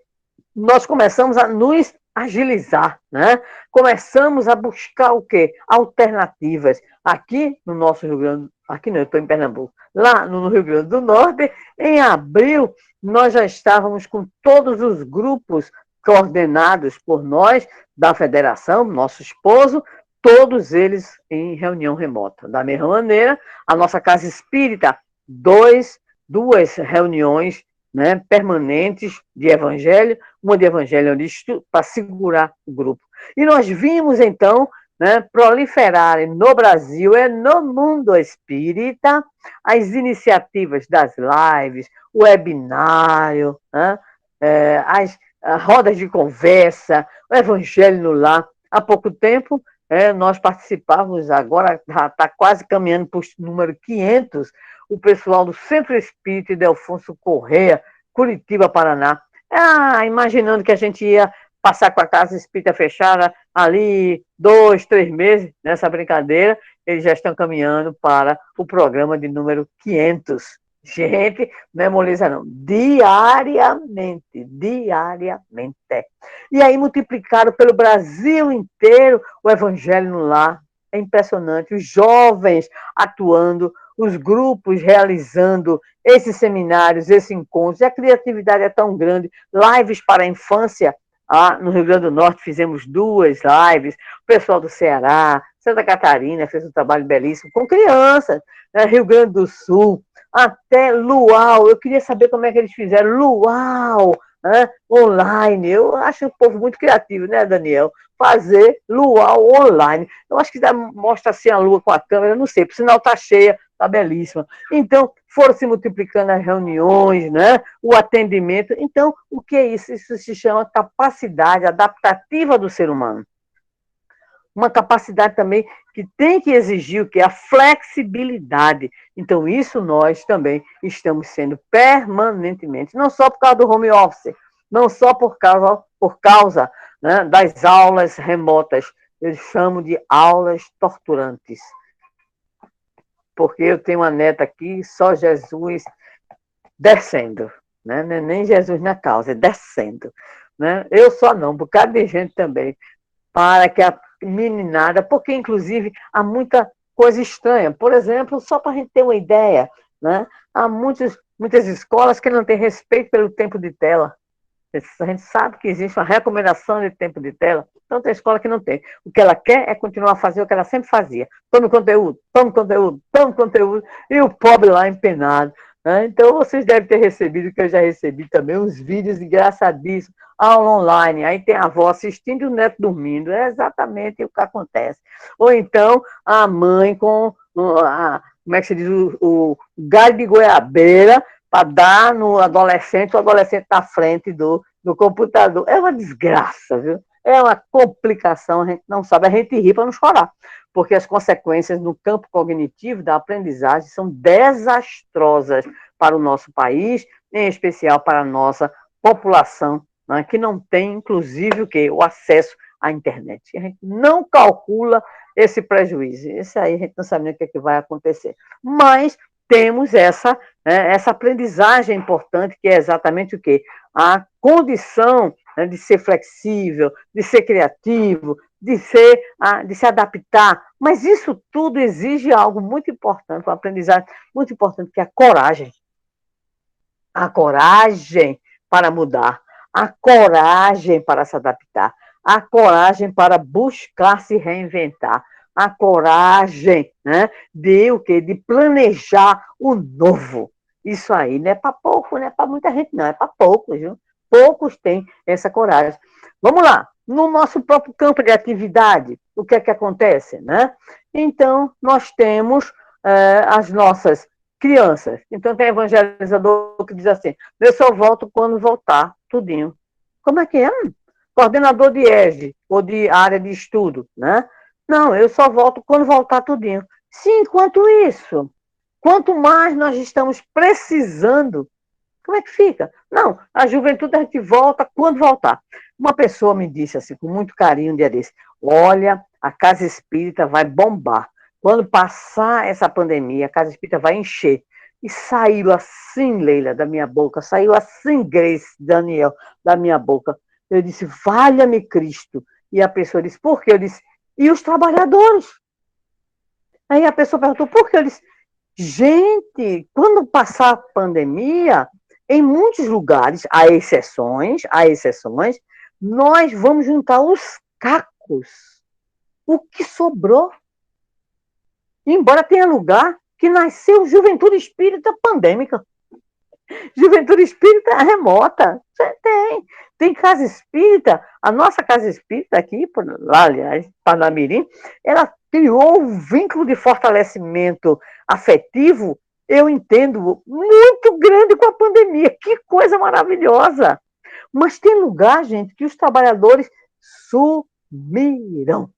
nós começamos a nos agilizar, né? Começamos a buscar o quê? Alternativas. Aqui no nosso Rio Grande, aqui não, eu estou em Pernambuco, lá no Rio Grande do Norte, em abril, nós já estávamos com todos os grupos coordenados por nós, da federação, nosso esposo, todos eles em reunião remota. Da mesma maneira, a nossa casa espírita, 2 reuniões, né, permanentes de evangelho, uma de evangelho para segurar o grupo. E nós vimos, então, né, proliferarem no Brasil e no mundo espírita as iniciativas das lives, o webinário, né, as rodas de conversa, o evangelho no lar. Há pouco tempo, nós participávamos, agora está quase caminhando para o número 500, o pessoal do Centro Espírita Ildefonso Correia, Curitiba, Paraná, imaginando que a gente ia passar com a casa espírita fechada ali 2, 3 meses nessa brincadeira, eles já estão caminhando para o programa de número 500. Gente, não é moleza não, diariamente. E aí multiplicaram pelo Brasil inteiro o evangelho no lar. É impressionante, os jovens atuando, os grupos realizando esses seminários, esses encontros, e a criatividade é tão grande. Lives para a infância, no Rio Grande do Norte fizemos 2 lives, o pessoal do Ceará, Santa Catarina fez um trabalho belíssimo com crianças, né? Rio Grande do Sul, até Luau, eu queria saber como é que eles fizeram, Luau, né? Online, eu acho o povo muito criativo, né, Daniel? Fazer Luau online, eu acho que mostra assim a lua com a câmera, não sei, por sinal está cheia, está belíssima. Então, foram se multiplicando as reuniões, né? O atendimento. Então, o que é isso? Isso se chama capacidade adaptativa do ser humano. Uma capacidade também que tem que exigir o que? A flexibilidade. Então, isso nós também estamos sendo permanentemente, não só por causa do home office, não só por causa né, das aulas remotas, eu chamo de aulas torturantes. Porque eu tenho uma neta aqui, só Jesus descendo, né? Não é nem Jesus na causa, é descendo. Né? Eu só não, um bocado de gente também, para que a meninada, porque inclusive há muita coisa estranha. Por exemplo, só para a gente ter uma ideia, né? Há muitas escolas que não têm respeito pelo tempo de tela. A gente sabe que existe uma recomendação de tempo de tela, então tem escola que não tem. O que ela quer é continuar a fazer o que ela sempre fazia. Tome conteúdo, e o pobre lá empenado. Né? Então vocês devem ter recebido, que eu já recebi também, uns vídeos engraçadíssimos, aula online, aí tem a avó assistindo e o neto dormindo, é exatamente o que acontece. Ou então a mãe com, como é que se diz, o galho de goiabeira, para dar no adolescente, o adolescente na frente do computador. É uma desgraça, viu? É uma complicação, a gente não sabe, a gente ri para não chorar, porque as consequências no campo cognitivo da aprendizagem são desastrosas para o nosso país, em especial para a nossa população, né, que não tem, inclusive, o quê? O acesso à internet. A gente não calcula esse prejuízo. Esse aí a gente não sabe nem o que vai acontecer. Mas temos essa aprendizagem importante, que é exatamente o quê? a condição, né, de ser flexível, de ser criativo, de se adaptar, mas isso tudo exige algo muito importante, um aprendizado muito importante, que é a coragem. A coragem para mudar, a coragem para se adaptar, a coragem para buscar se reinventar, a coragem, né, de o quê? De planejar o novo. Isso aí não é para pouco, não é para muita gente, não, é para poucos, viu? Poucos têm essa coragem. Vamos lá, no nosso próprio campo de atividade, o que é que acontece, né? Então, nós temos as nossas crianças. Então, tem evangelizador que diz assim, eu só volto quando voltar, tudinho. Como é que é? Coordenador de EJE, ou de área de estudo, né? Não, eu só volto quando voltar tudinho. Sim, enquanto isso, quanto mais nós estamos precisando, como é que fica? Não, a juventude a gente volta quando voltar. Uma pessoa me disse assim, com muito carinho, um dia desse, olha, a casa espírita vai bombar. Quando passar essa pandemia, a casa espírita vai encher. E saiu assim, Leila, da minha boca, saiu assim, Grace, Daniel, da minha boca. Eu disse, valha-me Cristo. E a pessoa disse, por quê? Eu disse, e os trabalhadores? Aí a pessoa perguntou, por quê? Eu disse, gente, quando passar a pandemia, em muitos lugares, há exceções, nós vamos juntar os cacos, o que sobrou. Embora tenha lugar que nasceu juventude espírita pandêmica, juventude espírita remota. Tem casa espírita, a nossa casa espírita aqui, lá, aliás, Parnamirim, ela criou um vínculo de fortalecimento afetivo, eu entendo, muito grande com a pandemia. Que coisa maravilhosa! Mas tem lugar, gente, que os trabalhadores sumiram.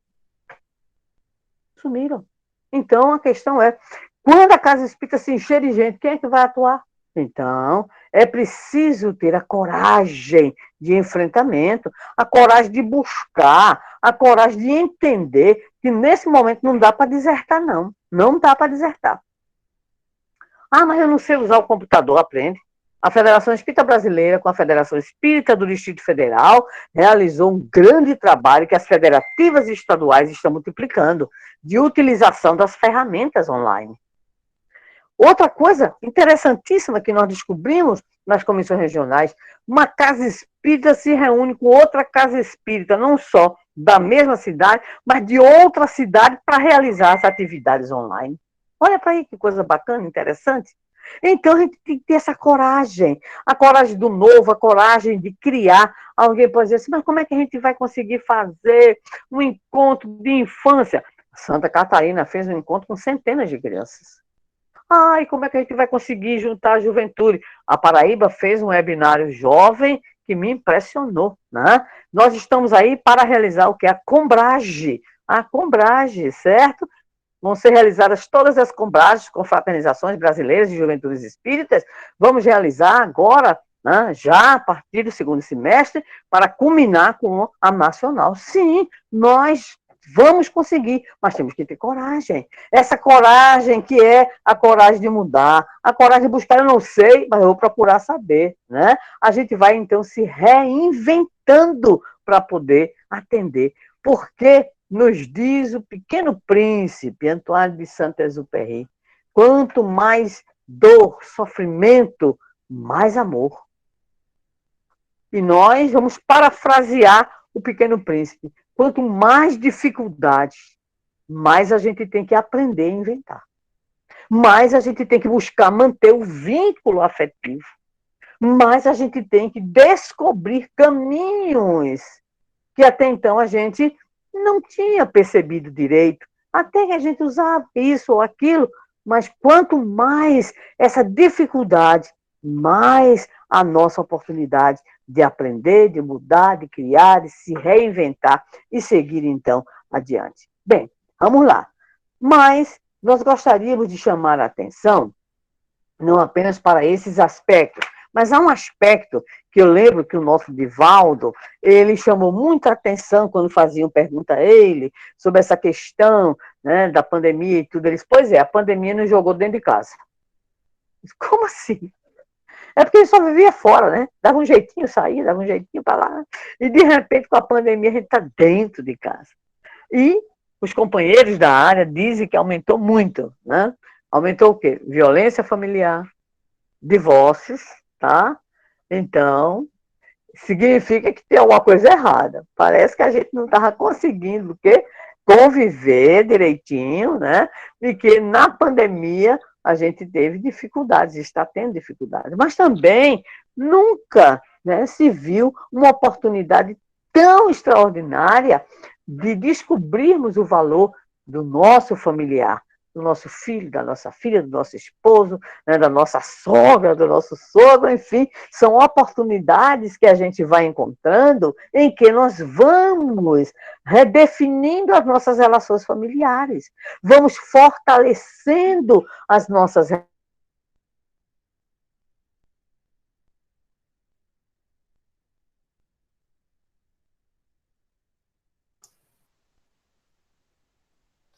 Sumiram. Então, a questão é, quando a casa espírita se encher de gente, quem é que vai atuar? Então, é preciso ter a coragem de enfrentamento, a coragem de buscar, a coragem de entender que nesse momento não dá para desertar, não. Não dá para desertar. Ah, mas eu não sei usar o computador, aprende. A Federação Espírita Brasileira, com a Federação Espírita do Distrito Federal, realizou um grande trabalho que as federativas estaduais estão multiplicando, de utilização das ferramentas online. Outra coisa interessantíssima que nós descobrimos nas comissões regionais, uma casa espírita se reúne com outra casa espírita, não só da mesma cidade, mas de outra cidade, para realizar as atividades online. Olha para aí que coisa bacana, interessante. Então, a gente tem que ter essa coragem, a coragem do novo, a coragem de criar. Alguém pode dizer assim, mas como é que a gente vai conseguir fazer um encontro de infância? Santa Catarina fez um encontro com centenas de crianças. E como é que a gente vai conseguir juntar a juventude? A Paraíba fez um webinário jovem que me impressionou, né? Nós estamos aí para realizar o que? A Combrage, certo? Vão ser realizadas todas as combragens, confraternizações brasileiras de juventudes espíritas. Vamos realizar agora, né, já a partir do segundo semestre, para culminar com a nacional. Sim, nós vamos conseguir, mas temos que ter coragem. Essa coragem que é a coragem de mudar, a coragem de buscar, eu não sei, mas eu vou procurar saber, né? A gente vai, então, se reinventando para poder atender. Porque nos diz o Pequeno Príncipe, Antoine de Saint-Exupéry, quanto mais dor, sofrimento, mais amor. E nós vamos parafrasear o Pequeno Príncipe. Quanto mais dificuldades, mais a gente tem que aprender a inventar. Mais a gente tem que buscar manter o vínculo afetivo. Mais a gente tem que descobrir caminhos que até então a gente não tinha percebido direito. Até que a gente usava isso ou aquilo, mas quanto mais essa dificuldade, mais a nossa oportunidade de aprender, de mudar, de criar, de se reinventar e seguir, então, adiante. Bem, vamos lá. Mas nós gostaríamos de chamar a atenção não apenas para esses aspectos, mas há um aspecto que eu lembro que o nosso Divaldo, ele chamou muita atenção quando faziam pergunta a ele sobre essa questão, né, da pandemia e tudo. Ele disse, pois é, a pandemia nos jogou dentro de casa. Como assim? É porque ele só vivia fora, né? Dava um jeitinho, saía, dava um jeitinho para lá. E, de repente, com a pandemia, a gente está dentro de casa. E os companheiros da área dizem que aumentou muito, né? Aumentou o quê? Violência familiar, divórcios, tá? Então, significa que tem alguma coisa errada. Parece que a gente não estava conseguindo o quê? Conviver direitinho, né? E que na pandemia a gente teve dificuldades, está tendo dificuldades. Mas também nunca, né, se viu uma oportunidade tão extraordinária de descobrirmos o valor do nosso familiar, do nosso filho, da nossa filha, do nosso esposo, né, da nossa sogra, do nosso sogro, enfim, são oportunidades que a gente vai encontrando em que nós vamos redefinindo as nossas relações familiares, vamos fortalecendo as nossas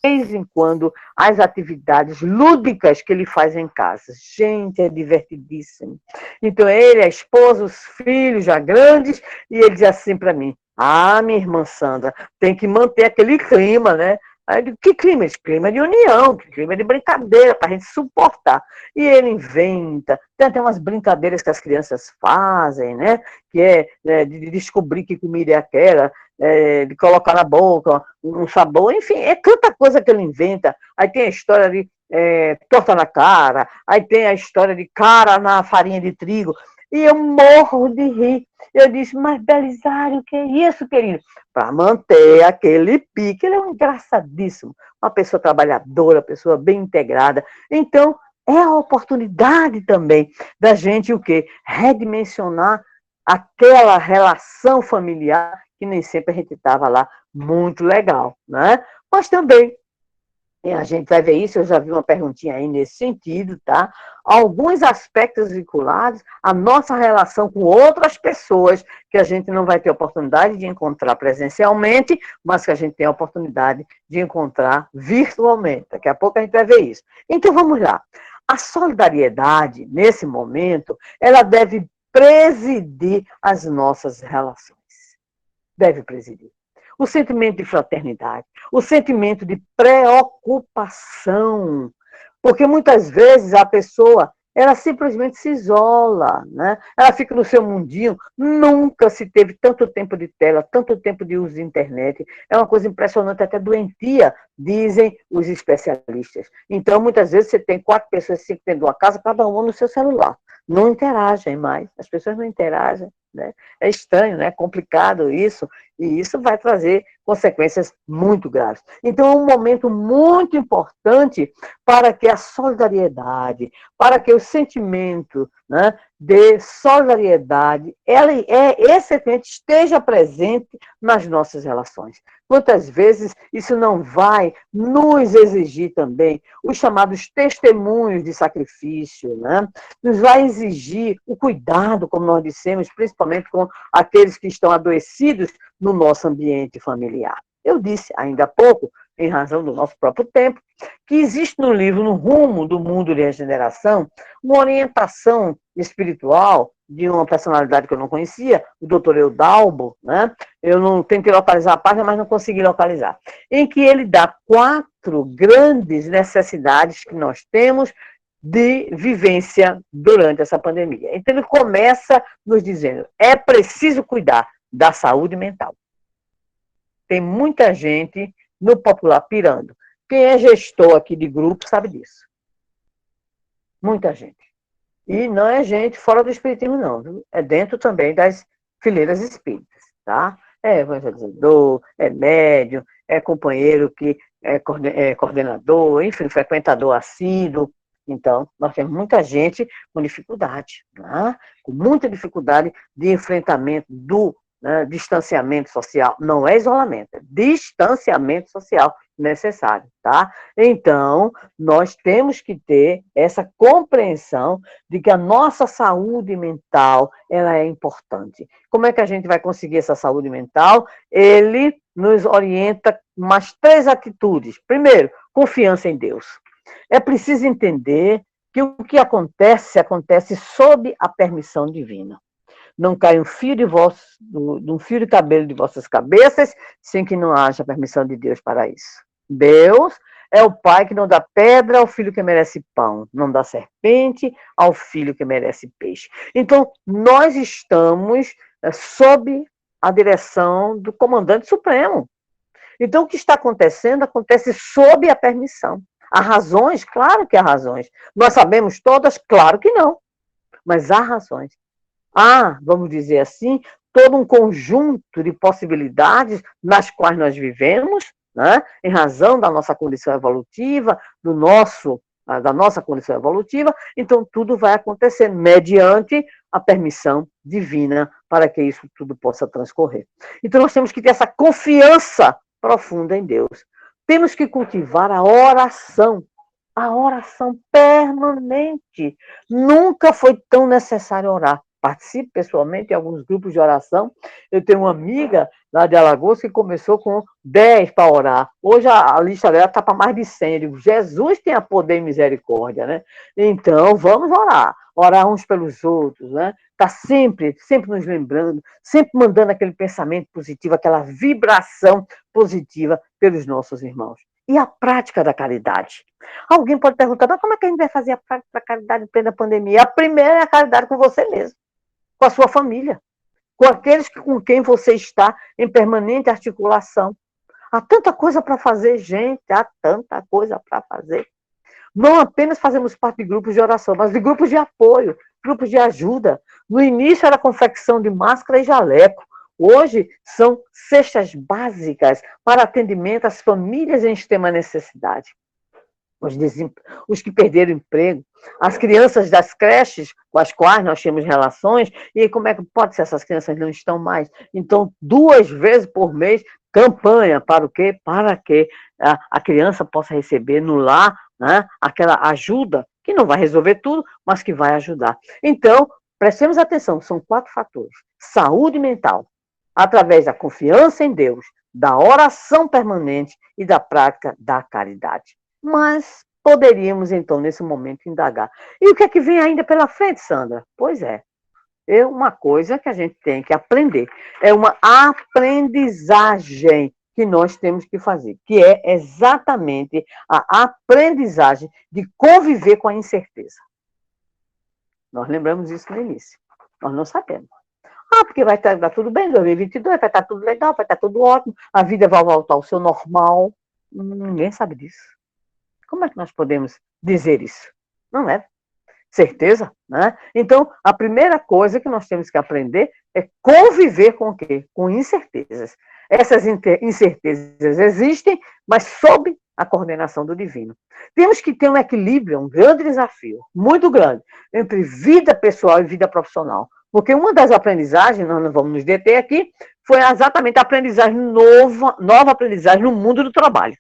de vez em quando, as atividades lúdicas que ele faz em casa. Gente, é divertidíssimo. Então, ele, a esposa, os filhos já grandes, e ele diz assim para mim, minha irmã Sandra, tem que manter aquele clima, né? Aí eu digo, que clima? Esse clima de união, que clima de brincadeira, para a gente suportar. E ele inventa, tem até umas brincadeiras que as crianças fazem, né? Que é de descobrir que comida é aquela, de colocar na boca um sabor, enfim, é tanta coisa que ele inventa. Aí tem a história de torta na cara, aí tem a história de cara na farinha de trigo, e eu morro de rir. Eu disse, mas Belisário, o que é isso, querido? Para manter aquele pique, ele é um engraçadíssimo, uma pessoa trabalhadora, pessoa bem integrada. Então, é a oportunidade também da gente o quê? Redimensionar aquela relação familiar que nem sempre a gente estava lá muito legal, né? Mas também, e a gente vai ver isso, eu já vi uma perguntinha aí nesse sentido, tá? Alguns aspectos vinculados à nossa relação com outras pessoas que a gente não vai ter oportunidade de encontrar presencialmente, mas que a gente tem a oportunidade de encontrar virtualmente. Daqui a pouco a gente vai ver isso. Então, vamos lá. A solidariedade, nesse momento, ela deve presidir as nossas relações. Deve presidir. O sentimento de fraternidade, o sentimento de preocupação, porque muitas vezes a pessoa, ela simplesmente se isola, né? Ela fica no seu mundinho, nunca se teve tanto tempo de tela, tanto tempo de uso de internet, é uma coisa impressionante, até doentia, dizem os especialistas. Então, muitas vezes você tem 4 pessoas, 5 dentro de uma casa, cada uma no seu celular, não interagem mais, as pessoas não interagem, né? É estranho, né? É complicado isso, e isso vai trazer consequências muito graves. Então, é um momento muito importante para que a solidariedade, para que o sentimento, né, de solidariedade, esse sentimento esteja presente nas nossas relações. Quantas vezes isso não vai nos exigir também os chamados testemunhos de sacrifício, né? Nos vai exigir o cuidado, como nós dissemos, principalmente com aqueles que estão adoecidos no nosso ambiente familiar. Eu disse ainda há pouco, em razão do nosso próprio tempo, que existe no livro No Rumo do Mundo de Regeneração uma orientação espiritual de uma personalidade que eu não conhecia, o Dr. Eudalbo, né? Eu não tentei localizar a página, mas não consegui localizar, em que ele dá 4 grandes necessidades que nós temos de vivência durante essa pandemia. Então ele começa nos dizendo, é preciso cuidar da saúde mental. Tem muita gente no popular pirando. Quem é gestor aqui de grupo sabe disso. Muita gente. E não é gente fora do espiritismo, não. Viu? É dentro também das fileiras espíritas, tá? É evangelizador, é médium, é companheiro que é coordenador, enfim, frequentador assíduo. Então, nós temos muita gente com dificuldade, tá? Com muita dificuldade de enfrentamento do distanciamento social. Não é isolamento, é distanciamento social necessário, tá? Então, nós temos que ter essa compreensão de que a nossa saúde mental, ela é importante. Como é que a gente vai conseguir essa saúde mental? Ele nos orienta umas 3 atitudes. Primeiro, confiança em Deus. É preciso entender que o que acontece, acontece sob a permissão divina. Não cai um fio um fio de cabelo de vossas cabeças, sem que não haja permissão de Deus para isso. Deus é o pai que não dá pedra ao filho que merece pão, não dá serpente ao filho que merece peixe. Então, nós estamos sob a direção do comandante supremo. Então, o que está acontecendo, acontece sob a permissão. Há razões? Claro que há razões. Nós sabemos todas? Claro que não. Mas há razões. Há, vamos dizer assim, todo um conjunto de possibilidades nas quais nós vivemos, né, em razão da nossa condição evolutiva, da nossa condição evolutiva, então tudo vai acontecer mediante a permissão divina para que isso tudo possa transcorrer. Então nós temos que ter essa confiança profunda em Deus. Temos que cultivar a oração permanente. Nunca foi tão necessário orar. Participo pessoalmente em alguns grupos de oração. Eu tenho uma amiga lá de Alagoas que começou com 10 para orar. Hoje a lista dela está para mais de 100. Eu digo, Jesus tenha poder e misericórdia, né? Então, vamos orar. Orar uns pelos outros, né? Está sempre nos lembrando, sempre mandando aquele pensamento positivo, aquela vibração positiva pelos nossos irmãos. E a prática da caridade? Alguém pode perguntar, mas como é que a gente vai fazer a prática da caridade em plena pandemia? A primeira é a caridade com você mesmo, com a sua família, com aqueles com quem você está em permanente articulação. Há tanta coisa para fazer, gente, há tanta coisa para fazer. Não apenas fazemos parte de grupos de oração, mas de grupos de apoio, grupos de ajuda. No início era confecção de máscara e jaleco. Hoje são cestas básicas para atendimento às famílias em extrema necessidade. Os que perderam emprego, as crianças das creches com as quais nós temos relações, e como é que pode ser essas crianças não estão mais? Então, 2 vezes por mês, campanha para o quê? Para que a criança possa receber no lar, né, aquela ajuda, que não vai resolver tudo, mas que vai ajudar. Então, prestemos atenção, são 4 fatores. Saúde mental, através da confiança em Deus, da oração permanente e da prática da caridade. Mas poderíamos, então, nesse momento, indagar. E o que é que vem ainda pela frente, Sandra? Pois é uma coisa que a gente tem que aprender. É uma aprendizagem que nós temos que fazer, que é exatamente a aprendizagem de conviver com a incerteza. Nós lembramos isso no início. Nós não sabemos. Porque vai estar tudo bem, 2022, vai estar tudo legal, vai estar tudo ótimo, a vida vai voltar ao seu normal. Ninguém sabe disso. Como é que nós podemos dizer isso? Não é certeza, né? Então, a primeira coisa que nós temos que aprender é conviver com o quê? Com incertezas. Essas incertezas existem, mas sob a coordenação do divino. Temos que ter um equilíbrio, um grande desafio, muito grande, entre vida pessoal e vida profissional. Porque uma das aprendizagens, nós não vamos nos deter aqui, foi exatamente a aprendizagem nova aprendizagem no mundo do trabalho.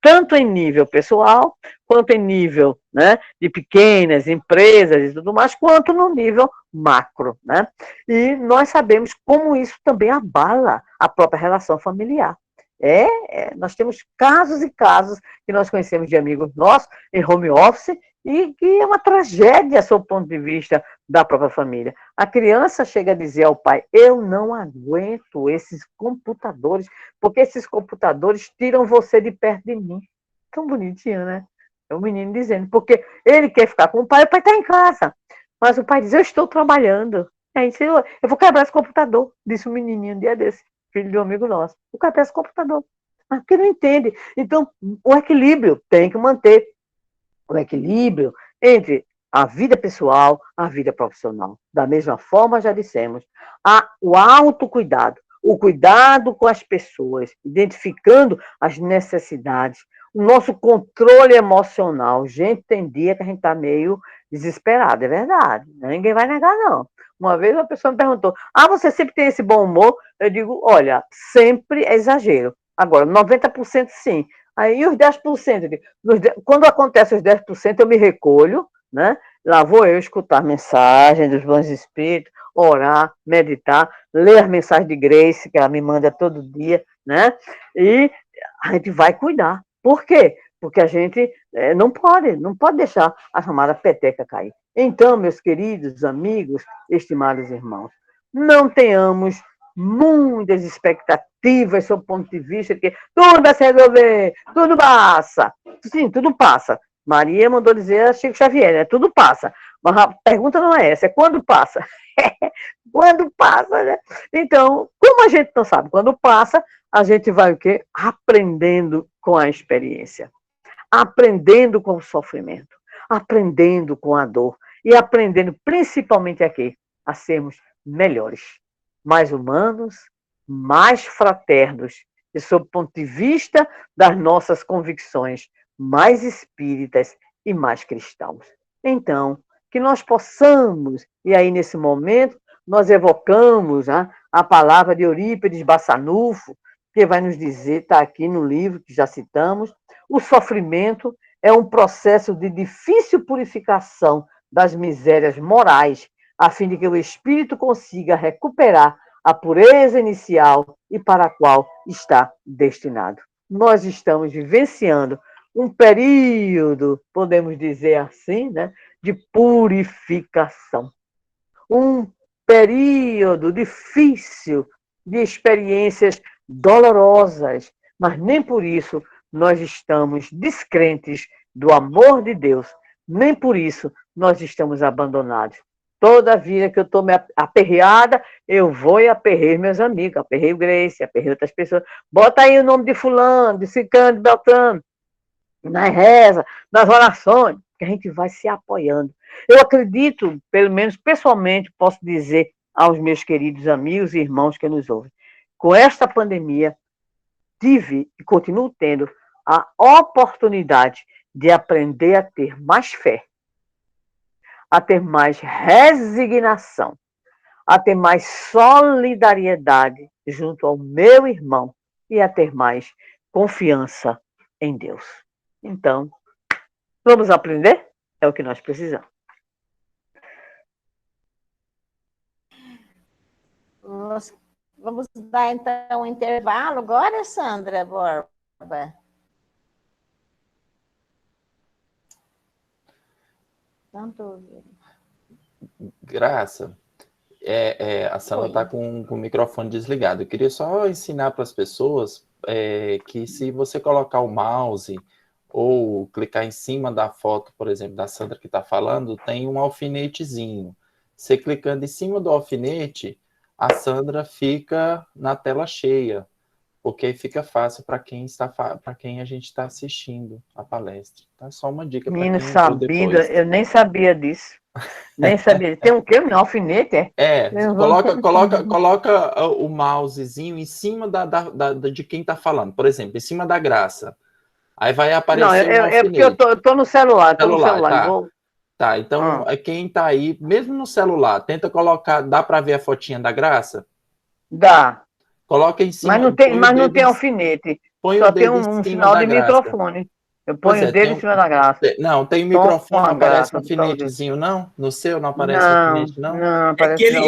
Tanto em nível pessoal, quanto em nível, né, de pequenas empresas e tudo mais, quanto no nível macro, né? E nós sabemos como isso também abala a própria relação familiar. Nós temos casos e casos que nós conhecemos de amigos nossos em home office e que é uma tragédia, sob o ponto de vista da própria família. A criança chega a dizer ao pai, eu não aguento esses computadores, porque esses computadores tiram você de perto de mim. Tão bonitinho, né? É o menino dizendo, porque ele quer ficar com o pai está em casa. Mas o pai diz, eu estou trabalhando. Aí, eu vou quebrar esse computador, disse o menininho um dia desse, filho de um amigo nosso. Eu quebrar esse computador. Mas porque não entende. Então, o equilíbrio tem que manter. O equilíbrio entre a vida pessoal, a vida profissional. Da mesma forma, já dissemos, o autocuidado, o cuidado com as pessoas, identificando as necessidades, o nosso controle emocional. Gente, tem dia que a gente está meio desesperado, é verdade, ninguém vai negar, não. Uma vez uma pessoa me perguntou, você sempre tem esse bom humor? Eu digo, olha, sempre é exagero. Agora, 90% sim. Aí os 10%, quando acontece os 10%, eu me recolho, né? Lá vou eu escutar mensagem dos bons espíritos, orar, meditar, ler as mensagens de Grace, que ela me manda todo dia, né? E a gente vai cuidar. Por quê? porque a gente não pode deixar a chamada peteca cair. Então, meus queridos amigos, estimados irmãos, não tenhamos muitas expectativas sob o ponto de vista de que tudo vai se resolver, tudo passa. Sim, tudo passa. Maria mandou dizer a Chico Xavier, né? Tudo passa. Mas a pergunta não é essa, é quando passa. Quando passa, né? Então, como a gente não sabe quando passa, a gente vai o quê? Aprendendo com a experiência, aprendendo com o sofrimento, aprendendo com a dor e aprendendo principalmente aqui a sermos melhores, mais humanos, mais fraternos e, sob o ponto de vista das nossas convicções, mais espíritas e mais cristãos. Então, que nós possamos, e aí nesse momento nós evocamos a palavra de Eurípides Bassanufo, que vai nos dizer, está aqui no livro que já citamos, o sofrimento é um processo de difícil purificação das misérias morais, a fim de que o espírito consiga recuperar a pureza inicial e para a qual está destinado. Nós estamos vivenciando um período, podemos dizer assim, né, de purificação. Um período difícil de experiências dolorosas, mas nem por isso nós estamos descrentes do amor de Deus, nem por isso nós estamos abandonados. Toda vida que eu estou aperreada, eu vou e aperreio meus amigos, aperreio Grace, aperreio outras pessoas. Bota aí o nome de fulano, de ciclano, de beltrano, nas rezas, nas orações, que a gente vai se apoiando. Eu acredito, pelo menos pessoalmente, posso dizer aos meus queridos amigos e irmãos que nos ouvem, com esta pandemia, tive e continuo tendo a oportunidade de aprender a ter mais fé, a ter mais resignação, a ter mais solidariedade junto ao meu irmão e a ter mais confiança em Deus. Então, vamos aprender? É o que nós precisamos. Vamos dar, então, um intervalo agora, Sandra Borba? Graça, a Sandra está com o microfone desligado. Eu queria só ensinar para as pessoas que se você colocar o mouse ou clicar em cima da foto, por exemplo, da Sandra que está falando, tem um alfinetezinho. Você clicando em cima do alfinete, a Sandra fica na tela cheia, porque aí fica fácil para quem a gente está assistindo a palestra. Tá? Só uma dica para quem entrou depois. Eu nem sabia disso. Nem sabia. Tem um quê? Um alfinete? Coloca o mousezinho em cima de quem está falando. Por exemplo, em cima da Graça. Aí vai aparecer um alfinete. É porque eu tô no celular. Tá. Tá, então quem tá aí, mesmo no celular, tenta colocar, dá para ver a fotinha da Graça? Dá. Coloca em cima. Mas não tem alfinete. Só tem um sinal de microfone. Eu ponho o dedo em cima da Graça. Não, tem microfone, não aparece um alfinetezinho, não? No seu não aparece alfinete, não? Não, aparece não.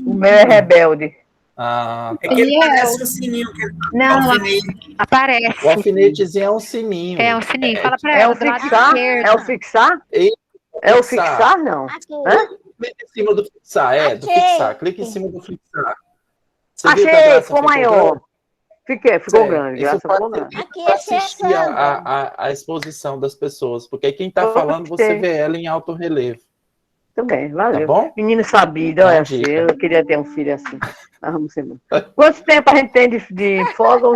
O meu é rebelde. Ah, tá. É que ele parece um sininho. Não, aparece. O alfinetezinho é um sininho. É um sininho. Fala pra ela. É o fixar? É o fixar, não? Clica em cima do fixar, do fixar. Clica em cima do fixar. Achei, ficou maior. Ficou grande. Isso para assistir a exposição das pessoas, porque aí quem está falando, você vê ela em alto relevo. Também, valeu. Tá bom? Menino sabido, olha assim, eu queria ter um filho assim. Quanto tempo a gente tem de folga?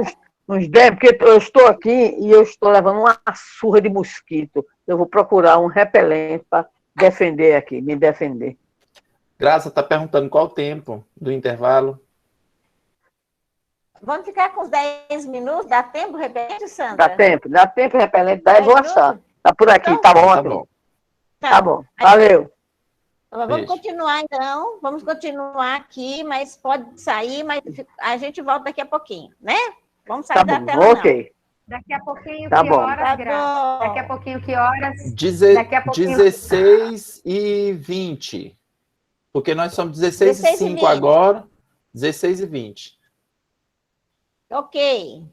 Uns 10, porque eu estou aqui e eu estou levando uma surra de mosquito. Eu vou procurar um repelente para me defender. Graça, está perguntando qual o tempo do intervalo? Vamos ficar com uns 10 minutos? Dá tempo, repete, Sandra? Dá tempo, repelente, eu vou achar. Tá por aqui, então, tá bom. Tá bom, valeu. Vamos continuar, então. Vamos continuar aqui, mas pode sair, mas a gente volta daqui a pouquinho, né? Vamos sair da tela, ok. Daqui a pouquinho, tá que bom. horas, Graça? Daqui a pouquinho, que horas? 16h20. Porque nós somos 16h05 agora. 16h20. Ok.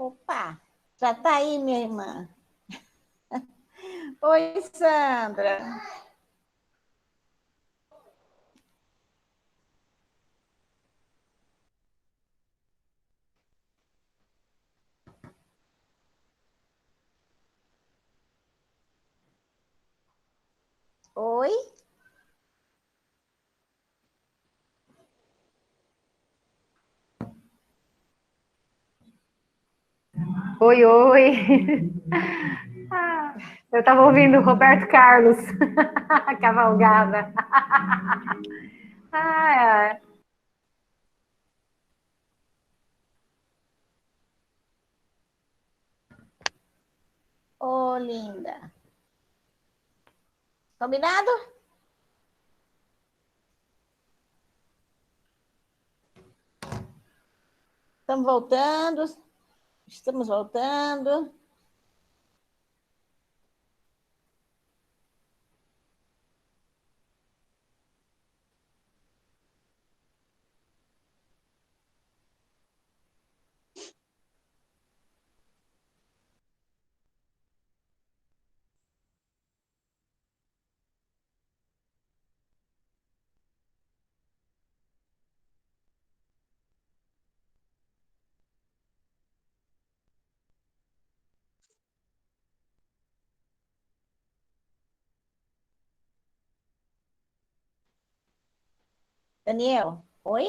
Opa, já está aí, minha irmã. Oi, Sandra. Oi. Oi, oi. Ah, eu estava ouvindo o Roberto Carlos, a cavalgada. Ah, Ô, linda. Combinado? Estamos voltando. Estamos voltando. Daniel, oi?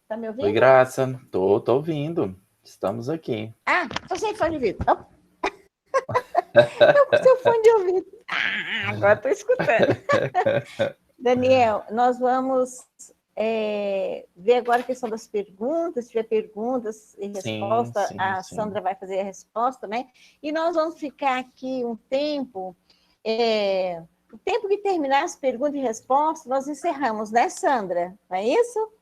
Tá me Oi, ouvindo? Graça. Tô ouvindo. Estamos aqui. Ah, tô sem fone de ouvido. Opa. Tô com seu fone de ouvido. Agora estou escutando. Daniel, nós vamos ver agora a questão das perguntas. Se tiver perguntas e resposta, sim, a sim. Sandra vai fazer a resposta, né? E nós vamos ficar aqui um tempo. O tempo que terminar as perguntas e respostas, nós encerramos, né, Sandra? Não é isso?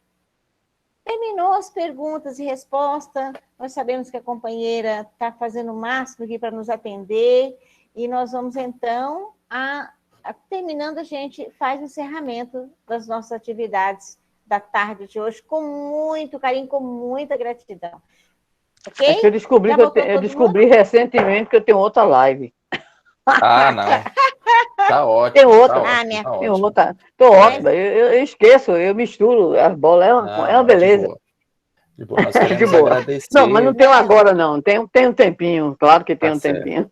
Terminou as perguntas e respostas, nós sabemos que a companheira está fazendo o máximo aqui para nos atender, e nós vamos, então, terminando, a gente faz o encerramento das nossas atividades da tarde de hoje, com muito carinho, com muita gratidão. Ok? É que eu descobri recentemente que eu tenho outra live. Ah, não. Tá ótimo. Tem outra. Tem outra. Tô ótima. Eu esqueço, eu misturo as bolas. É uma beleza. De boa. Nós queremos de boa. agradecer. Não, mas não tenho agora, não. Tem um tempinho. Claro que tem um certo. tempinho.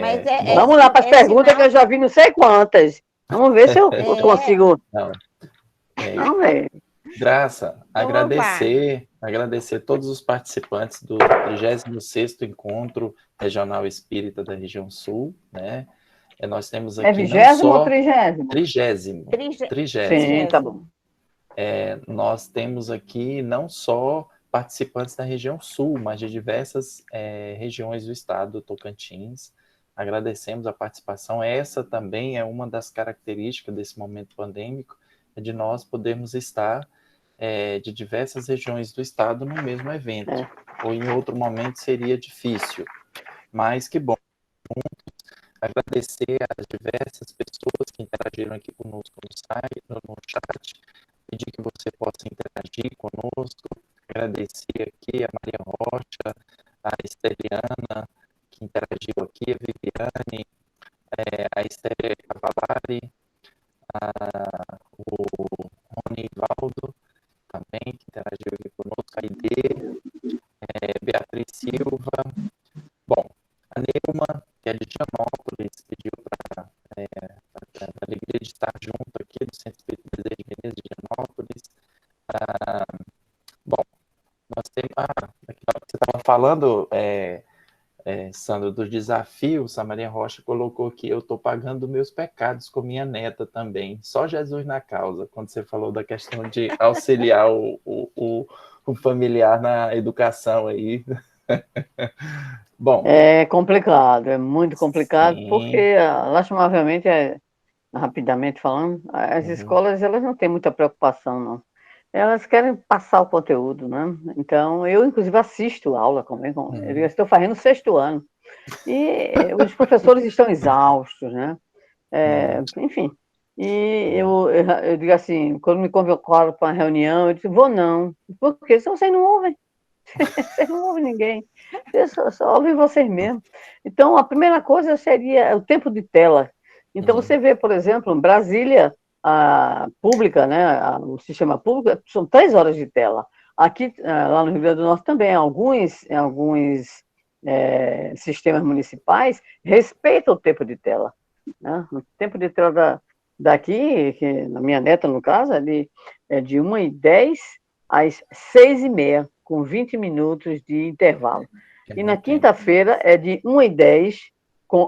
Mas vamos lá para as perguntas sinal... que eu já vi não sei quantas. Vamos ver se eu consigo. Vamos ver. Graça, agradecer todos os participantes do 36º Encontro Regional Espírita da Região Sul, né? Nós temos aqui 20º ou 30º? 30º. Sim, tá bom. Nós temos aqui não só participantes da região sul, mas de diversas regiões do estado do Tocantins. Agradecemos a participação. Essa também é uma das características desse momento pandêmico, de nós podermos estar de diversas regiões do estado no mesmo evento. Ou em outro momento seria difícil. Mas que bom. Agradecer às diversas pessoas que interagiram aqui conosco no chat, pedir que você possa interagir conosco, agradecer aqui a Maria Rocha, a Esteriana, que interagiu aqui, a Viviane, a Esther Cavalari, o Ronivaldo, também, que interagiu aqui conosco, a Ide, Beatriz Silva. Bom, a Neuma, que é de Dianópolis, pediu para a alegria de estar junto aqui do Centro Espírita Desejo de Menezes de Dianópolis. Bom, nós temos... você estava falando, Sandro, dos desafios, a Maria Rocha colocou aqui, eu estou pagando meus pecados com minha neta também, só Jesus na causa, quando você falou da questão de auxiliar o familiar na educação aí. Bom, é complicado, é muito complicado, porque, lastimavelmente, rapidamente falando, as escolas elas não têm muita preocupação, não. Elas querem passar o conteúdo, né? Então, eu, inclusive, assisto aula, eu estou fazendo o 6º ano, e os professores estão exaustos, né? Enfim, e eu digo assim, quando me convocaram para uma reunião, eu disse, vou não, porque senão vocês não ouvem. Vocês não ouvem ninguém. Vocês só ouvem vocês mesmos. Então, a primeira coisa seria o tempo de tela. Então, você vê, por exemplo, em Brasília, a pública, né, o sistema público, são 3 horas de tela. Aqui, lá no Rio Grande do Norte também, alguns sistemas municipais respeitam o tempo de tela. Né? O tempo de tela daqui, que na minha neta, no caso, é de 1h10 às 6h30, com 20 minutos de intervalo. E na quinta-feira é de 1h10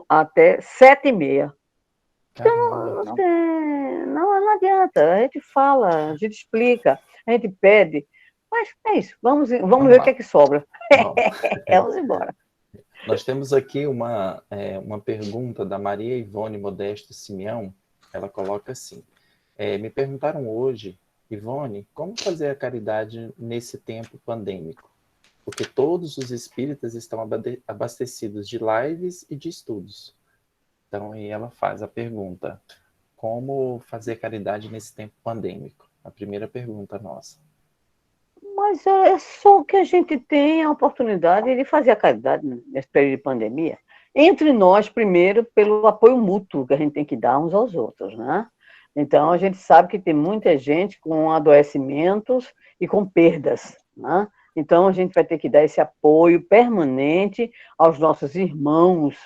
até 7h30. Então, não adianta, a gente fala, a gente explica, a gente pede, mas é isso, vamos ver o que é que sobra. Vamos embora. Nós temos aqui uma pergunta da Maria Ivone Modesto Simeão. Ela coloca assim: me perguntaram hoje, Ivone, como fazer a caridade nesse tempo pandêmico? Porque todos os espíritas estão abastecidos de lives e de estudos. Então, aí ela faz a pergunta: como fazer caridade nesse tempo pandêmico? A primeira pergunta nossa. Mas é só que a gente tem a oportunidade de fazer a caridade nesse período de pandemia. Entre nós, primeiro, pelo apoio mútuo que a gente tem que dar uns aos outros, né? Então, a gente sabe que tem muita gente com adoecimentos e com perdas, né? Então, a gente vai ter que dar esse apoio permanente aos nossos irmãos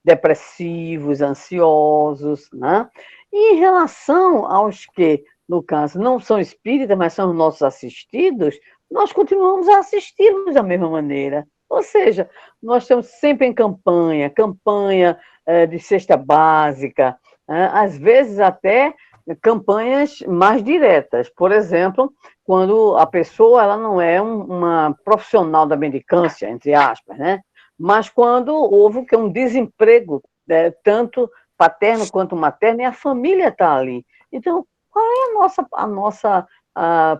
depressivos, ansiosos, né? E em relação aos que, no caso, não são espíritas, mas são os nossos assistidos, nós continuamos a assisti-los da mesma maneira. Ou seja, nós estamos sempre em campanha de cesta básica, às vezes até campanhas mais diretas. Por exemplo, quando a pessoa ela não é uma profissional da mendicância, entre aspas, né? Mas quando houve um desemprego, tanto paterno quanto materno, e a família está ali. Então, qual é a nossa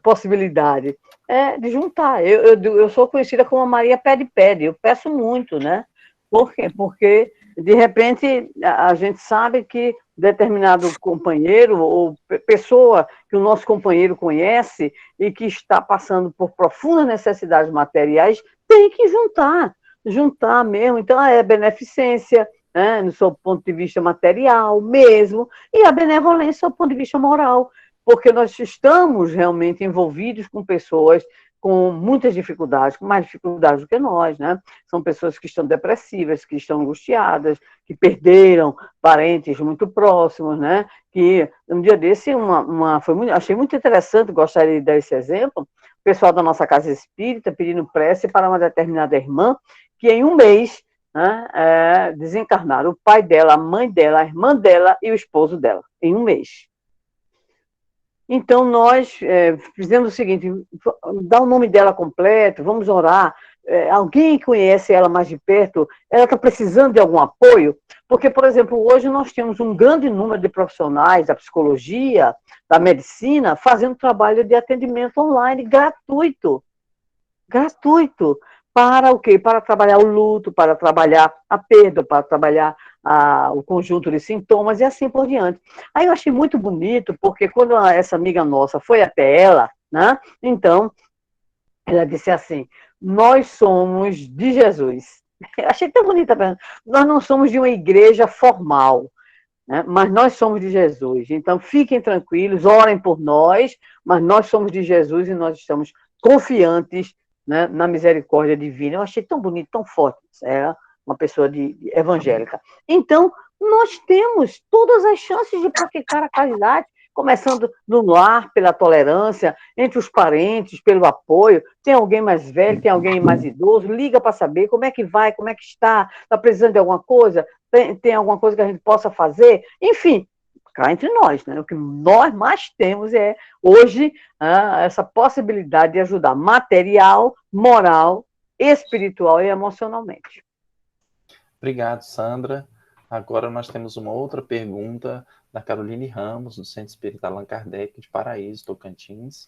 possibilidade? É de juntar. Eu sou conhecida como a Maria Pede-Pede, eu peço muito, né? Por quê? Porque, de repente, a gente sabe que determinado companheiro ou pessoa que o nosso companheiro conhece e que está passando por profundas necessidades materiais, tem que juntar mesmo. Então, é beneficência, né, no seu ponto de vista material mesmo, e a benevolência do ponto de vista moral, porque nós estamos realmente envolvidos com pessoas com muitas dificuldades, com mais dificuldades do que nós, né? São pessoas que estão depressivas, que estão angustiadas, que perderam parentes muito próximos, né? Que um dia desse, achei muito interessante, gostaria de dar esse exemplo, o pessoal da nossa casa espírita pedindo prece para uma determinada irmã, que em um mês, né, desencarnaram o pai dela, a mãe dela, a irmã dela e o esposo dela, em um mês. Então, nós fizemos o seguinte: dá o nome dela completo, vamos orar. Alguém conhece ela mais de perto? Ela está precisando de algum apoio? Porque, por exemplo, hoje nós temos um grande número de profissionais da psicologia, da medicina, fazendo trabalho de atendimento online gratuito. Gratuito. Para o quê? Para trabalhar o luto, para trabalhar a perda, para trabalhar o conjunto de sintomas e assim por diante. Aí eu achei muito bonito, porque quando essa amiga nossa foi até ela, né, então, ela disse assim: nós somos de Jesus. Eu achei tão bonita, nós não somos de uma igreja formal, né, mas nós somos de Jesus. Então, fiquem tranquilos, orem por nós, mas nós somos de Jesus e nós estamos confiantes, né, na misericórdia divina. Eu achei tão bonito, tão forte. Era uma pessoa evangélica. Então, nós temos todas as chances de praticar a caridade, começando no lar, pela tolerância, entre os parentes, pelo apoio. Tem alguém mais velho, tem alguém mais idoso, liga para saber como é que vai, como é que está precisando de alguma coisa, tem alguma coisa que a gente possa fazer. Enfim, cá entre nós, né? O que nós mais temos é, hoje, essa possibilidade de ajudar material, moral, espiritual e emocionalmente. Obrigado, Sandra. Agora nós temos uma outra pergunta da Caroline Ramos, do Centro Espírita Allan Kardec, de Paraíso, Tocantins.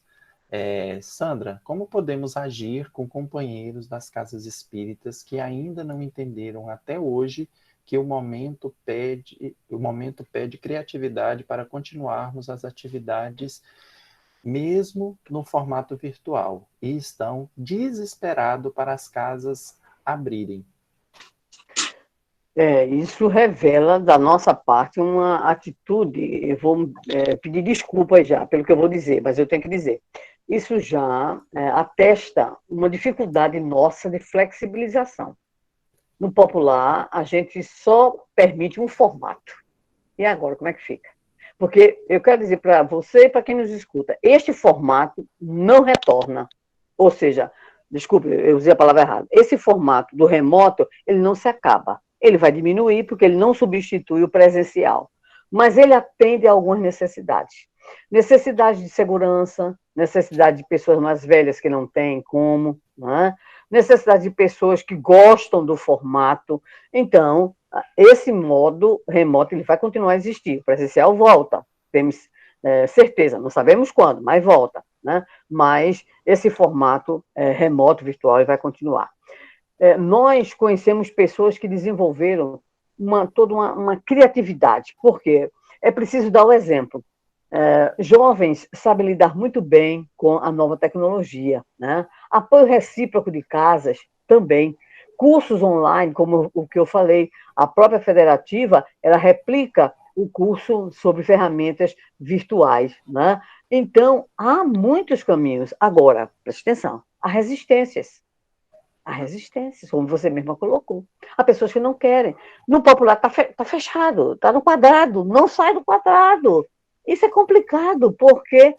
Sandra, como podemos agir com companheiros das casas espíritas que ainda não entenderam até hoje que o momento pede criatividade para continuarmos as atividades mesmo no formato virtual, e estão desesperados para as casas abrirem. Isso revela da nossa parte uma atitude, eu vou pedir desculpas já pelo que eu vou dizer, mas eu tenho que dizer. Isso já atesta uma dificuldade nossa de flexibilização. No popular, a gente só permite um formato. E agora, como é que fica? Porque eu quero dizer para você e para quem nos escuta, este formato não retorna. Ou seja, desculpe, eu usei a palavra errada. Esse formato do remoto, ele não se acaba. Ele vai diminuir porque ele não substitui o presencial. Mas ele atende a algumas necessidades. Necessidade de segurança, necessidade de pessoas mais velhas que não têm como, não é? Necessidade de pessoas que gostam do formato. Então, esse modo remoto ele vai continuar a existir. O presencial volta, temos certeza, não sabemos quando, mas volta, né? Mas esse formato remoto, virtual, ele vai continuar. Nós conhecemos pessoas que desenvolveram toda uma criatividade. Por quê? É preciso dar o exemplo. Jovens sabem lidar muito bem com a nova tecnologia, né? Apoio recíproco de casas também. Cursos online, como o que eu falei, a própria federativa, ela replica o curso sobre ferramentas virtuais, né? Então, há muitos caminhos. Agora, preste atenção, há resistências. Há resistências, como você mesma colocou. Há pessoas que não querem. No popular está fechado, está no quadrado, não sai do quadrado. Isso é complicado, porque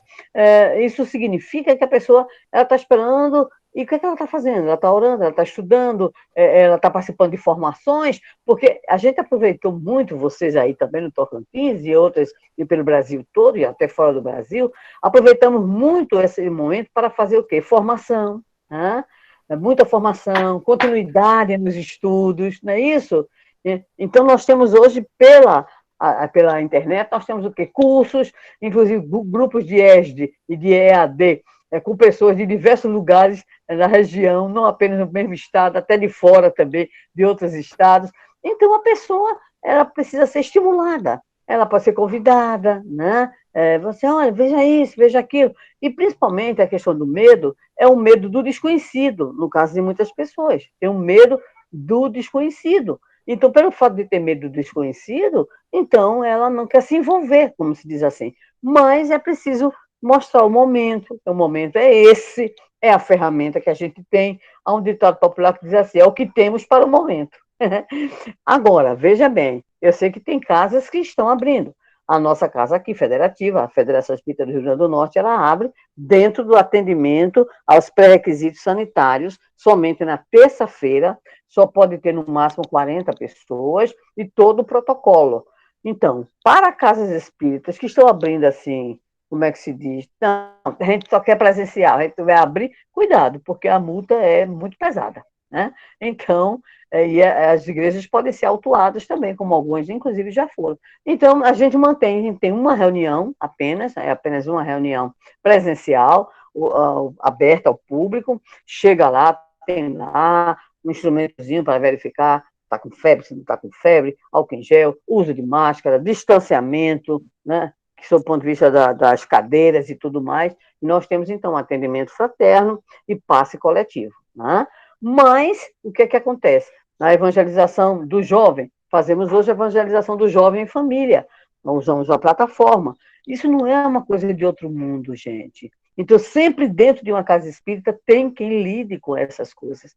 isso significa que a pessoa está esperando. E o que ela está fazendo? Ela está orando, ela está estudando, ela está participando de formações, porque a gente aproveitou muito, vocês aí também no Tocantins e outras, e pelo Brasil todo, e até fora do Brasil, aproveitamos muito esse momento para fazer o quê? Formação, né? Muita formação, continuidade nos estudos, não é isso? Então, nós temos hoje, pela internet, nós temos o quê? Cursos, inclusive grupos de ESD e de EAD, com pessoas de diversos lugares da região, não apenas no mesmo estado, até de fora também, de outros estados. Então, a pessoa ela precisa ser estimulada, ela pode ser convidada, né? Você, olha, veja isso, veja aquilo. E, principalmente, a questão do medo é o medo do desconhecido, no caso de muitas pessoas. Tem um medo do desconhecido. Então, pelo fato de ter medo do desconhecido, então ela não quer se envolver, como se diz assim. Mas é preciso mostrar o momento é esse, é a ferramenta que a gente tem. Há um ditado popular que diz assim, é o que temos para o momento. Agora, veja bem, eu sei que tem casas que estão abrindo. A nossa casa aqui, federativa, a Federação Espírita do Rio Grande do Norte, ela abre dentro do atendimento aos pré-requisitos sanitários, somente na terça-feira, só pode ter no máximo 40 pessoas, e todo o protocolo. Então, para casas espíritas que estão abrindo assim, como é que se diz? Não, a gente só quer presencial, a gente vai abrir, cuidado, porque a multa é muito pesada, né? Então, e as igrejas podem ser autuadas também, como algumas, inclusive, já foram. Então, a gente tem uma reunião apenas, é apenas uma reunião presencial, aberta ao público, chega lá, tem lá um instrumentozinho para verificar se está com febre, se não está com febre, álcool em gel, uso de máscara, distanciamento, né? Que sob o ponto de vista das cadeiras e tudo mais. E nós temos, então, um atendimento fraterno e passe coletivo, né? Mas, o que é que acontece? Na evangelização do jovem, fazemos hoje a evangelização do jovem em família, nós usamos a plataforma. Isso não é uma coisa de outro mundo, gente. Então, sempre dentro de uma casa espírita tem quem lide com essas coisas.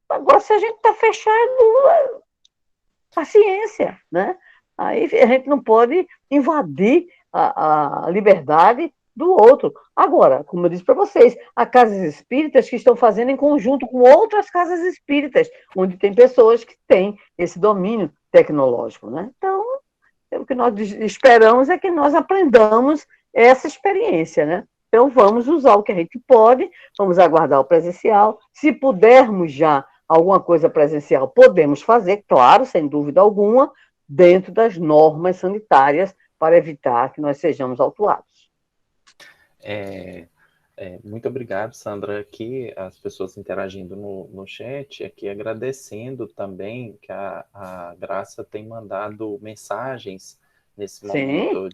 Agora, se a gente está fechado, paciência, né? Aí a gente não pode invadir a liberdade do outro. Agora, como eu disse para vocês, há casas espíritas que estão fazendo em conjunto com outras casas espíritas, onde tem pessoas que têm esse domínio tecnológico, né? Então, o que nós esperamos é que nós aprendamos essa experiência, né? Então, vamos usar o que a gente pode, vamos aguardar o presencial. Se pudermos já alguma coisa presencial, podemos fazer, claro, sem dúvida alguma, dentro das normas sanitárias para evitar que nós sejamos autuados. Muito obrigado, Sandra. Aqui as pessoas interagindo no chat, aqui agradecendo também que a Graça tem mandado mensagens nesse momento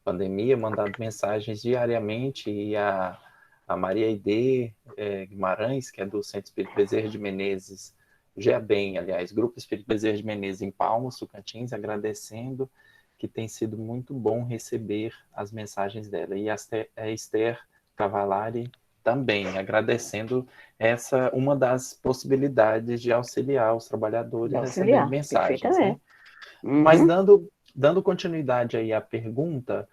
pandemia, mandado mensagens diariamente, e a Maria Aide Guimarães, que é do Centro Espírito Bezerra de Menezes, GEABEM, aliás, Grupo Espírito Bezerra de Menezes em Palmas, Tocantins, agradecendo, que tem sido muito bom receber as mensagens dela. E a Esther Cavalari também, agradecendo uma das possibilidades de auxiliar os trabalhadores recebendo mensagens. Né? Mas dando continuidade aí à pergunta,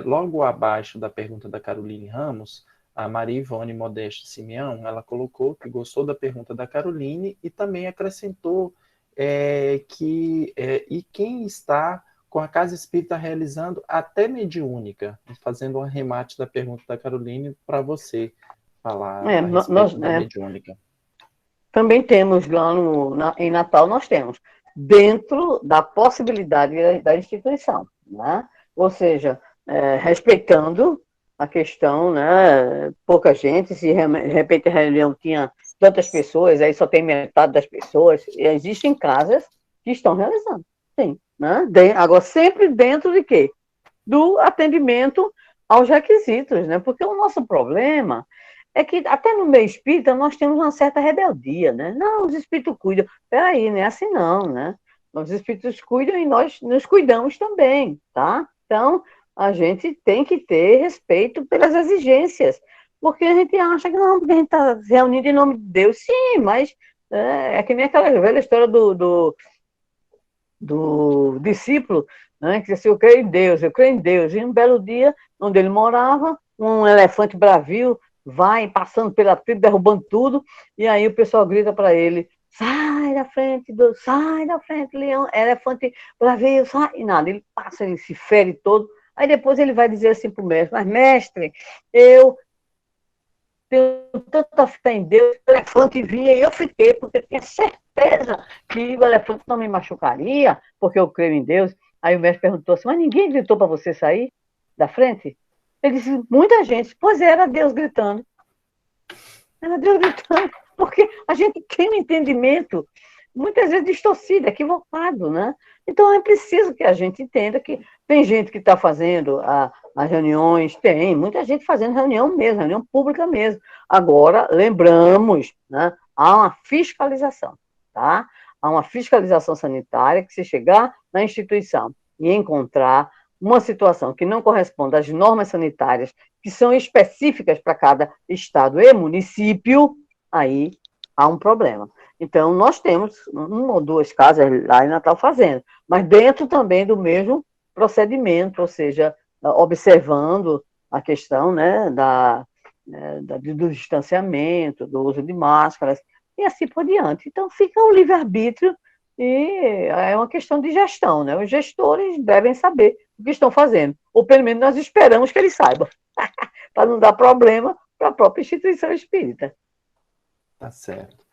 logo abaixo da pergunta da Caroline Ramos, a Maria Ivone Modeste Simeão, ela colocou que gostou da pergunta da Caroline e também acrescentou que quem está com a Casa Espírita realizando até mediúnica, fazendo um arremate da pergunta da Caroline para você falar a respeito da mediúnica. Também temos lá em Natal, nós temos, dentro da possibilidade da instituição, né? Ou seja, respeitando a questão, né? Pouca gente, se de repente a reunião tinha tantas pessoas, aí só tem metade das pessoas, e existem casas que estão realizando, sim, né? Agora, sempre dentro de quê? Do atendimento aos requisitos, né? Porque o nosso problema é que até no meio espírita nós temos uma certa rebeldia, né? Não, os espíritos cuidam. Peraí, não é assim não, né? Os espíritos cuidam e nós nos cuidamos também, tá? Então, a gente tem que ter respeito pelas exigências, porque a gente acha que não, porque a gente está reunindo em nome de Deus. Sim, mas é que nem aquela velha história do discípulo, né, que disse assim, eu creio em Deus, eu creio em Deus. E um belo dia, onde ele morava, um elefante bravio vai passando pela tribo, derrubando tudo, e aí o pessoal grita para ele, sai da frente, leão, elefante bravio, sai, e nada, ele passa, ele se fere todo, aí depois ele vai dizer assim para o mestre, mas mestre, eu tenho tanta fé em Deus, o elefante vinha e eu fiquei, porque eu tinha certeza que o elefante não me machucaria, porque eu creio em Deus. Aí o mestre perguntou assim, mas ninguém gritou para você sair da frente? Ele disse, muita gente. Pois era Deus gritando. Era Deus gritando, porque a gente tem um entendimento, muitas vezes distorcido, equivocado, né? Então é preciso que a gente entenda que tem gente que está fazendo as reuniões, tem muita gente fazendo reunião mesmo, reunião pública mesmo. Agora, lembramos, né, há uma fiscalização, tá? Há uma fiscalização sanitária que se chegar na instituição e encontrar uma situação que não corresponde às normas sanitárias que são específicas para cada estado e município, aí há um problema. Então, nós temos uma ou duas casas lá em Natal fazendo, mas dentro também do mesmo procedimento, ou seja, observando a questão, né, do distanciamento, do uso de máscaras, e assim por diante. Então, fica o livre-arbítrio e é uma questão de gestão, né? Os gestores devem saber o que estão fazendo, ou pelo menos nós esperamos que eles saibam, para não dar problema para a própria instituição espírita. Tá certo.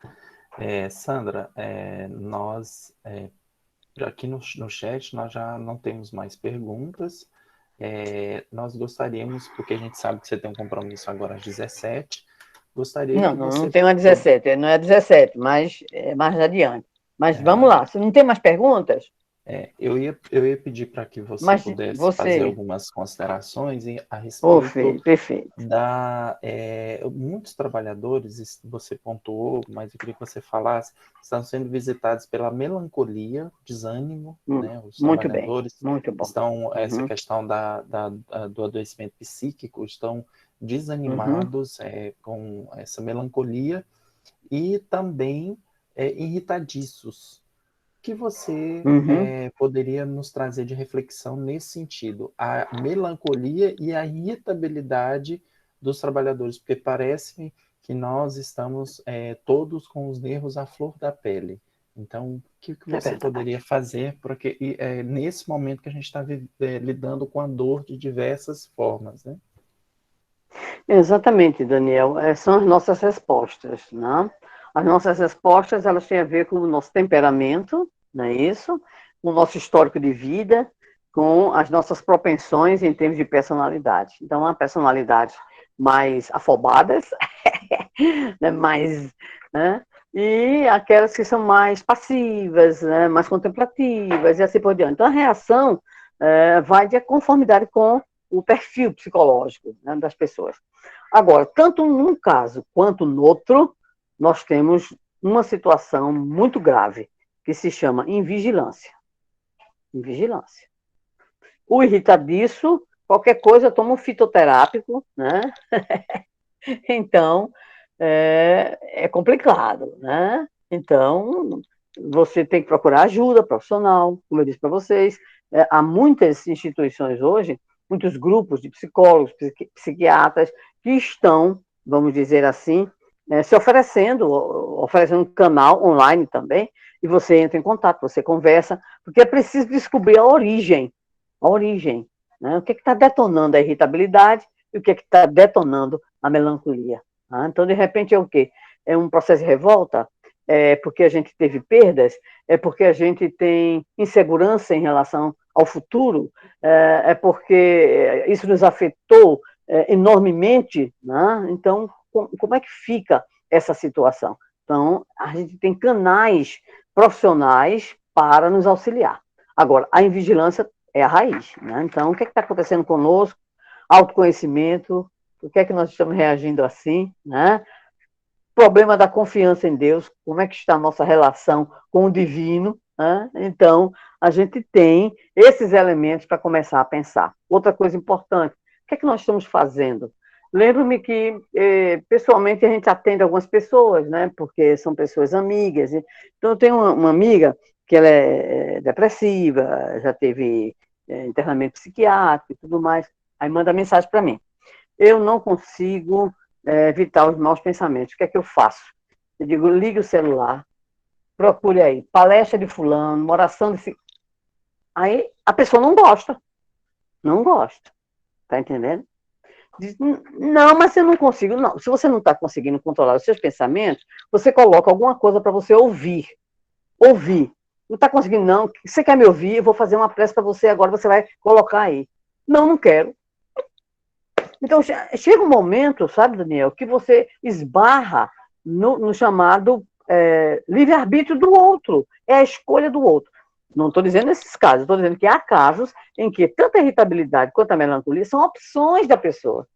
Sandra, nós, aqui no chat, nós já não temos mais perguntas. Nós gostaríamos, porque a gente sabe que você tem um compromisso agora às 17, gostaria que você... Não tem uma 17, não é 17, mas é mais adiante. Mas vamos lá, você não tem mais perguntas? Eu ia pedir para que você pudesse fazer algumas considerações a respeito muitos trabalhadores, você pontuou, mas eu queria que você falasse, estão sendo visitados pela melancolia, desânimo, né? Os trabalhadores estão, essa questão do adoecimento psíquico, estão desanimados com essa melancolia e também irritadiços. Que você poderia nos trazer de reflexão nesse sentido, a melancolia e a irritabilidade dos trabalhadores, porque parece que nós estamos todos com os nervos à flor da pele. Então, o que você poderia fazer porque nesse momento que a gente está lidando com a dor de diversas formas, né? Exatamente, Daniel. São as nossas respostas, né? As nossas respostas, elas têm a ver com o nosso temperamento, não é isso? Com o nosso histórico de vida, com as nossas propensões em termos de personalidade. Então, há personalidades mais afobadas, né? E aquelas que são mais passivas, né? Mais contemplativas, e assim por diante. Então, a reação vai de conformidade com o perfil psicológico, né, das pessoas. Agora, tanto num caso quanto no outro, nós temos uma situação muito grave, que se chama invigilância. Invigilância. O irritadiço, qualquer coisa, toma um fitoterápico, né? Então, é complicado, né? Então, você tem que procurar ajuda profissional, como eu disse para vocês. Há muitas instituições hoje, muitos grupos de psicólogos, psiquiatras, que estão, vamos dizer assim, se oferecendo um canal online também, e você entra em contato, você conversa, porque é preciso descobrir a origem, né? O que está detonando a irritabilidade e o que está detonando a melancolia. Tá? Então, de repente, é o quê? É um processo de revolta? É porque a gente teve perdas? É porque a gente tem insegurança em relação ao futuro? É porque isso nos afetou enormemente? Né? Então, como é que fica essa situação? Então, a gente tem canais profissionais para nos auxiliar. Agora, a invigilância é a raiz, né? Então, o que está acontecendo conosco? Autoconhecimento, por que é que nós estamos reagindo assim, né? Problema da confiança em Deus, como é que está a nossa relação com o divino, né? Então, a gente tem esses elementos para começar a pensar. Outra coisa importante, o que é que nós estamos fazendo? Lembro-me que, pessoalmente, a gente atende algumas pessoas, né? Porque são pessoas amigas. Então, eu tenho uma amiga que ela é depressiva, já teve internamento psiquiátrico e tudo mais. Aí manda mensagem para mim. Eu não consigo evitar os maus pensamentos. O que é que eu faço? Eu digo, ligue o celular, procure aí, palestra de fulano, uma oração de... Aí a pessoa não gosta. Não gosta. Tá entendendo? Diz, não, mas eu não consigo. Não, se você não está conseguindo controlar os seus pensamentos, você coloca alguma coisa para você ouvir. Ouvir. Não está conseguindo, não. Você quer me ouvir? Eu vou fazer uma prece para você agora, você vai colocar aí. Não, não quero. Então, chega um momento, sabe, Daniel, que você esbarra no chamado livre-arbítrio do outro. É a escolha do outro. Não estou dizendo nesses casos, estou dizendo que há casos em que tanto a irritabilidade quanto a melancolia são opções da pessoa.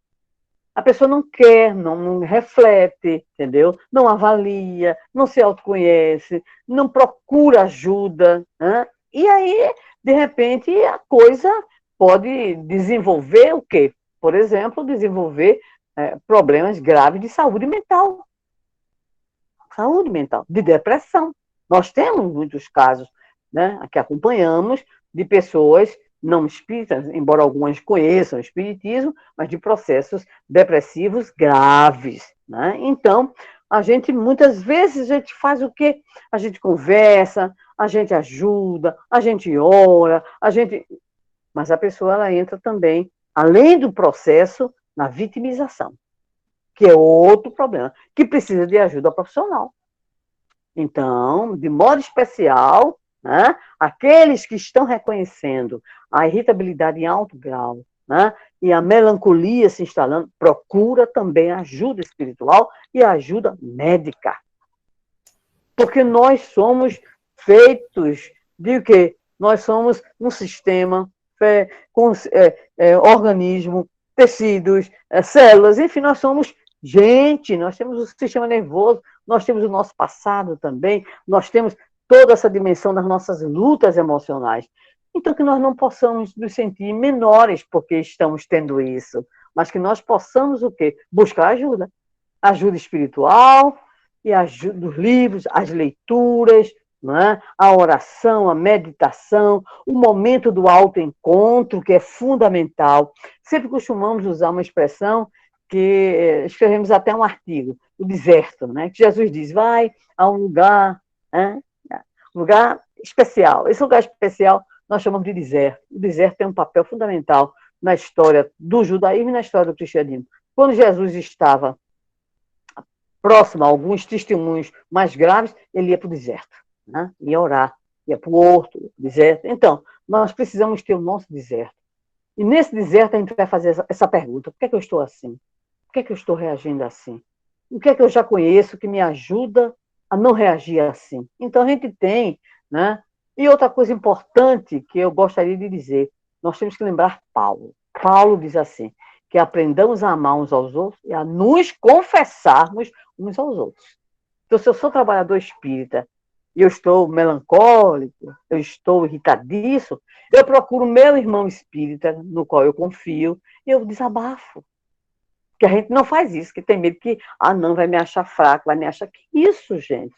A pessoa não quer, não reflete, entendeu? Não avalia, não se autoconhece, não procura ajuda, né? E aí, de repente, a coisa pode desenvolver o quê? Por exemplo, desenvolver problemas graves de saúde mental. Saúde mental, de depressão. Nós temos muitos casos, né, que acompanhamos de pessoas não espíritas, embora algumas conheçam o espiritismo, mas de processos depressivos graves, né? Então, muitas vezes, a gente faz o quê? A gente conversa, a gente ajuda, a gente ora, mas a pessoa ela entra também, além do processo, na vitimização, que é outro problema, que precisa de ajuda profissional. Então, de modo especial, né, aqueles que estão reconhecendo a irritabilidade em alto grau, né, e a melancolia se instalando, procura também ajuda espiritual e ajuda médica. Porque nós somos feitos de o quê? Nós somos um sistema com organismo, tecidos, células, enfim, nós somos gente, nós temos o sistema nervoso, nós temos o nosso passado também, nós temos toda essa dimensão das nossas lutas emocionais. Então, que nós não possamos nos sentir menores porque estamos tendo isso, mas que nós possamos o quê? Buscar ajuda. Ajuda espiritual, e ajuda dos livros, as leituras, não é? A oração, a meditação, o momento do autoencontro, que é fundamental. Sempre costumamos usar uma expressão que escrevemos até um artigo, o deserto, né? Que Jesus diz, vai a um lugar, né? Um lugar especial. Esse lugar especial nós chamamos de deserto. O deserto tem um papel fundamental na história do judaísmo e na história do cristianismo. Quando Jesus estava próximo a alguns testemunhos mais graves, ele ia para o deserto, né? Ia orar, ia para o horto, deserto. Então, nós precisamos ter o nosso deserto. E nesse deserto a gente vai fazer essa pergunta, por que é que eu estou assim? Por que é que eu estou reagindo assim? O que é que eu já conheço que me ajuda a não reagir assim? Então, a gente tem, né? E outra coisa importante que eu gostaria de dizer, nós temos que lembrar Paulo. Paulo diz assim, que aprendamos a amar uns aos outros e a nos confessarmos uns aos outros. Então, se eu sou trabalhador espírita e eu estou melancólico, eu estou irritadiço, eu procuro meu irmão espírita, no qual eu confio, e eu desabafo. Porque a gente não faz isso, que tem medo que, não, vai me achar fraco, vai me achar... Que isso, gente?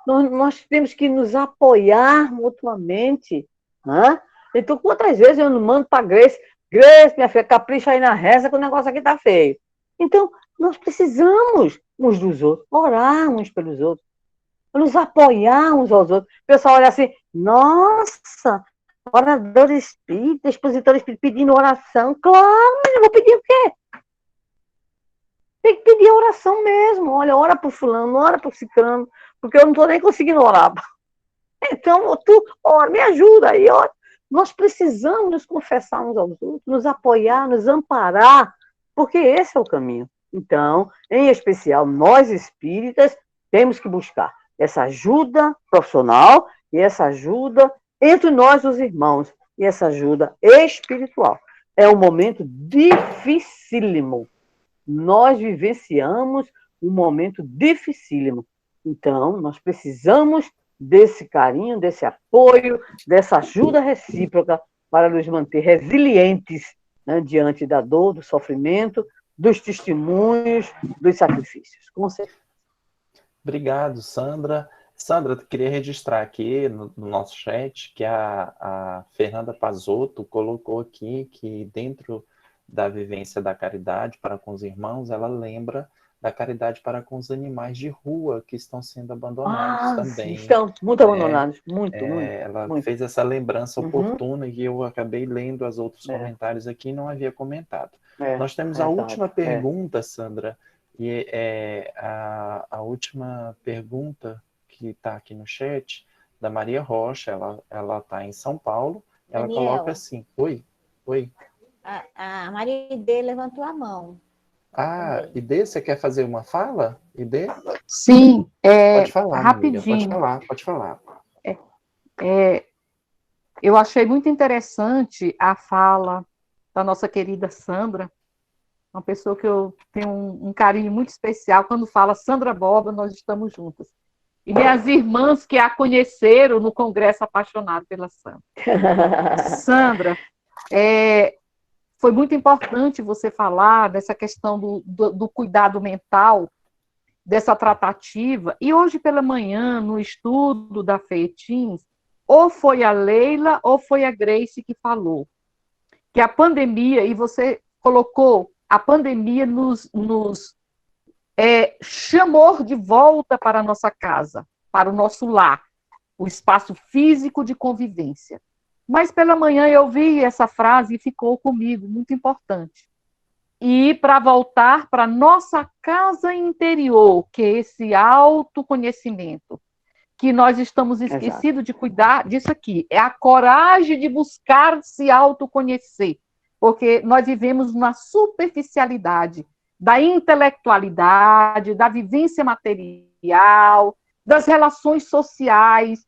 Nós temos que nos apoiar mutuamente. Né? Então, quantas vezes eu não mando para a Grace, minha filha, capricha aí na reza que o negócio aqui está feio. Então, nós precisamos uns dos outros, orar uns pelos outros, nos apoiar uns aos outros. O pessoal olha assim, nossa, orador espírita, expositor espírita pedindo oração. Claro, mas eu vou pedir o quê? Tem que pedir oração mesmo. Olha, ora para o fulano, ora para o ciclano, porque eu não estou nem conseguindo orar. Então, tu, ora, me ajuda aí, ora. Nós precisamos nos confessar uns aos outros, nos apoiar, nos amparar, porque esse é o caminho. Então, em especial, nós espíritas temos que buscar essa ajuda profissional e essa ajuda entre nós, os irmãos, e essa ajuda espiritual. É um momento dificílimo. Nós vivenciamos um momento dificílimo. Então, nós precisamos desse carinho, desse apoio, dessa ajuda recíproca para nos manter resilientes, né, diante da dor, do sofrimento, dos testemunhos, dos sacrifícios. Com certeza. Obrigado, Sandra. Sandra, eu queria registrar aqui no nosso chat que a Fernanda Pazotto colocou aqui que dentro da vivência da caridade para com os irmãos, ela lembra da caridade para com os animais de rua que estão sendo abandonados também. Estão muito abandonados, muito. Ela muito. fez essa lembrança oportuna e eu acabei lendo os outros comentários aqui e não havia comentado. Nós temos a última pergunta, Sandra, e a última pergunta que está aqui no chat, da Maria Rocha, ela está em São Paulo, ela Daniela, coloca assim, oi. A Maria Idê levantou a mão. Idê, você quer fazer uma fala? Idê? Sim, pode falar, rapidinho. Amiga, pode falar. Eu achei muito interessante a fala da nossa querida Sandra, uma pessoa que eu tenho um carinho muito especial. Quando fala Sandra Borba, nós estamos juntas. E minhas irmãs que a conheceram no Congresso Apaixonado pela Sandra. Sandra, foi muito importante você falar dessa questão do cuidado mental, dessa tratativa. E hoje pela manhã, no estudo da FETINS, ou foi a Leila ou foi a Grace que falou que a pandemia, e você colocou, a pandemia nos chamou de volta para a nossa casa, para o nosso lar, o espaço físico de convivência. Mas pela manhã eu vi essa frase e ficou comigo, muito importante. E para voltar para nossa casa interior, que é esse autoconhecimento, que nós estamos esquecidos de cuidar disso aqui, é a coragem de buscar se autoconhecer, porque nós vivemos na superficialidade da intelectualidade, da vivência material, das relações sociais,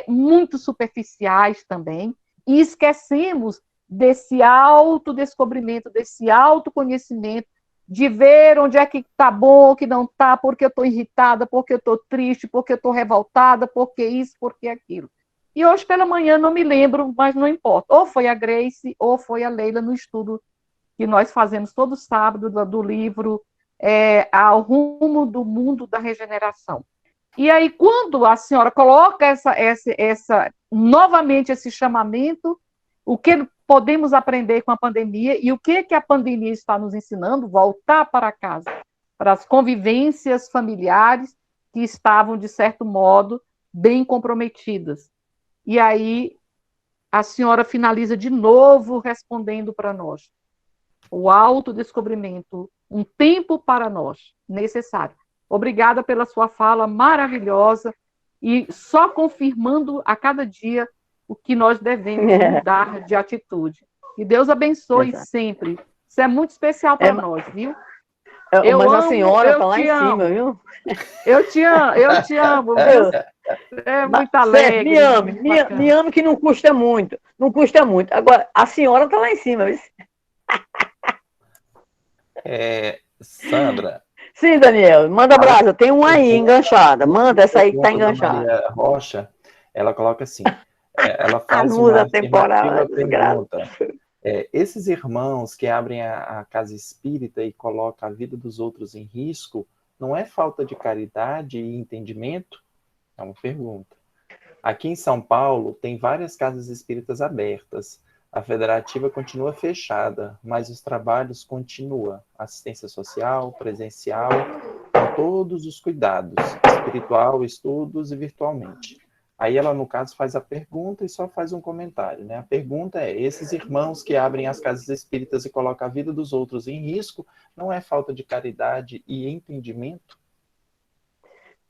muito superficiais também, e esquecemos desse autodescobrimento, desse autoconhecimento, de ver onde é que está bom, o que não está, porque eu estou irritada, porque eu estou triste, porque eu estou revoltada, porque isso, porque aquilo. E hoje pela manhã não me lembro, mas não importa. Ou foi a Grace, ou foi a Leila no estudo que nós fazemos todo sábado do livro Ao Rumo do Mundo da Regeneração. E aí, quando a senhora coloca novamente esse chamamento, o que podemos aprender com a pandemia e o que a pandemia está nos ensinando? Voltar para casa, para as convivências familiares que estavam, de certo modo, bem comprometidas. E aí, a senhora finaliza de novo respondendo para nós. O autodescobrimento, um tempo para nós, necessário. Obrigada pela sua fala maravilhosa e só confirmando a cada dia o que nós devemos mudar de atitude. Que Deus abençoe sempre. Isso é muito especial para nós, viu? Mas a senhora está lá em cima, viu? Eu te amo, viu? É muito Certo, alegre. me ame, muito me bacana. ame que não custa muito. Não custa muito. Agora, a senhora está lá em cima, viu? Sandra, Sim, Daniel, manda a brasa. Tem uma aí enganchada. Manda essa aí que está pergunta da enganchada. Maria Rocha, ela coloca assim, ela A faz uma muda temporal, é afirmativa desgraça. pergunta. Esses irmãos que abrem a casa espírita e colocam a vida dos outros em risco, não é falta de caridade e entendimento? É uma pergunta. Aqui em São Paulo, tem várias casas espíritas abertas. A federativa continua fechada, mas os trabalhos continuam. Assistência social, presencial, com todos os cuidados, espiritual, estudos e virtualmente. Aí ela, no caso, faz a pergunta e só faz um comentário, né? A pergunta é, esses irmãos que abrem as casas espíritas e colocam a vida dos outros em risco, não é falta de caridade e entendimento?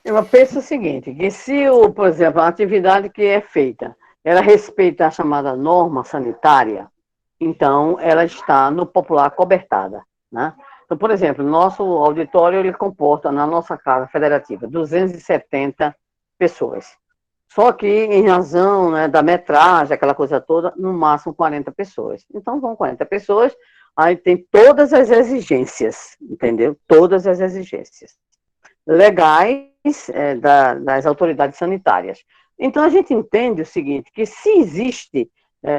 Eu penso o seguinte, que se, por exemplo, a atividade que é feita, ela respeita a chamada norma sanitária, então ela está no popular cobertada, né? Então, por exemplo, nosso auditório, ele comporta, na nossa casa federativa, 270 pessoas. Só que, em razão, né, da metragem, aquela coisa toda, no máximo 40 pessoas. Então, vão 40 pessoas, aí tem todas as exigências, entendeu? Todas as exigências legais das autoridades sanitárias. Então, a gente entende o seguinte, que se existe,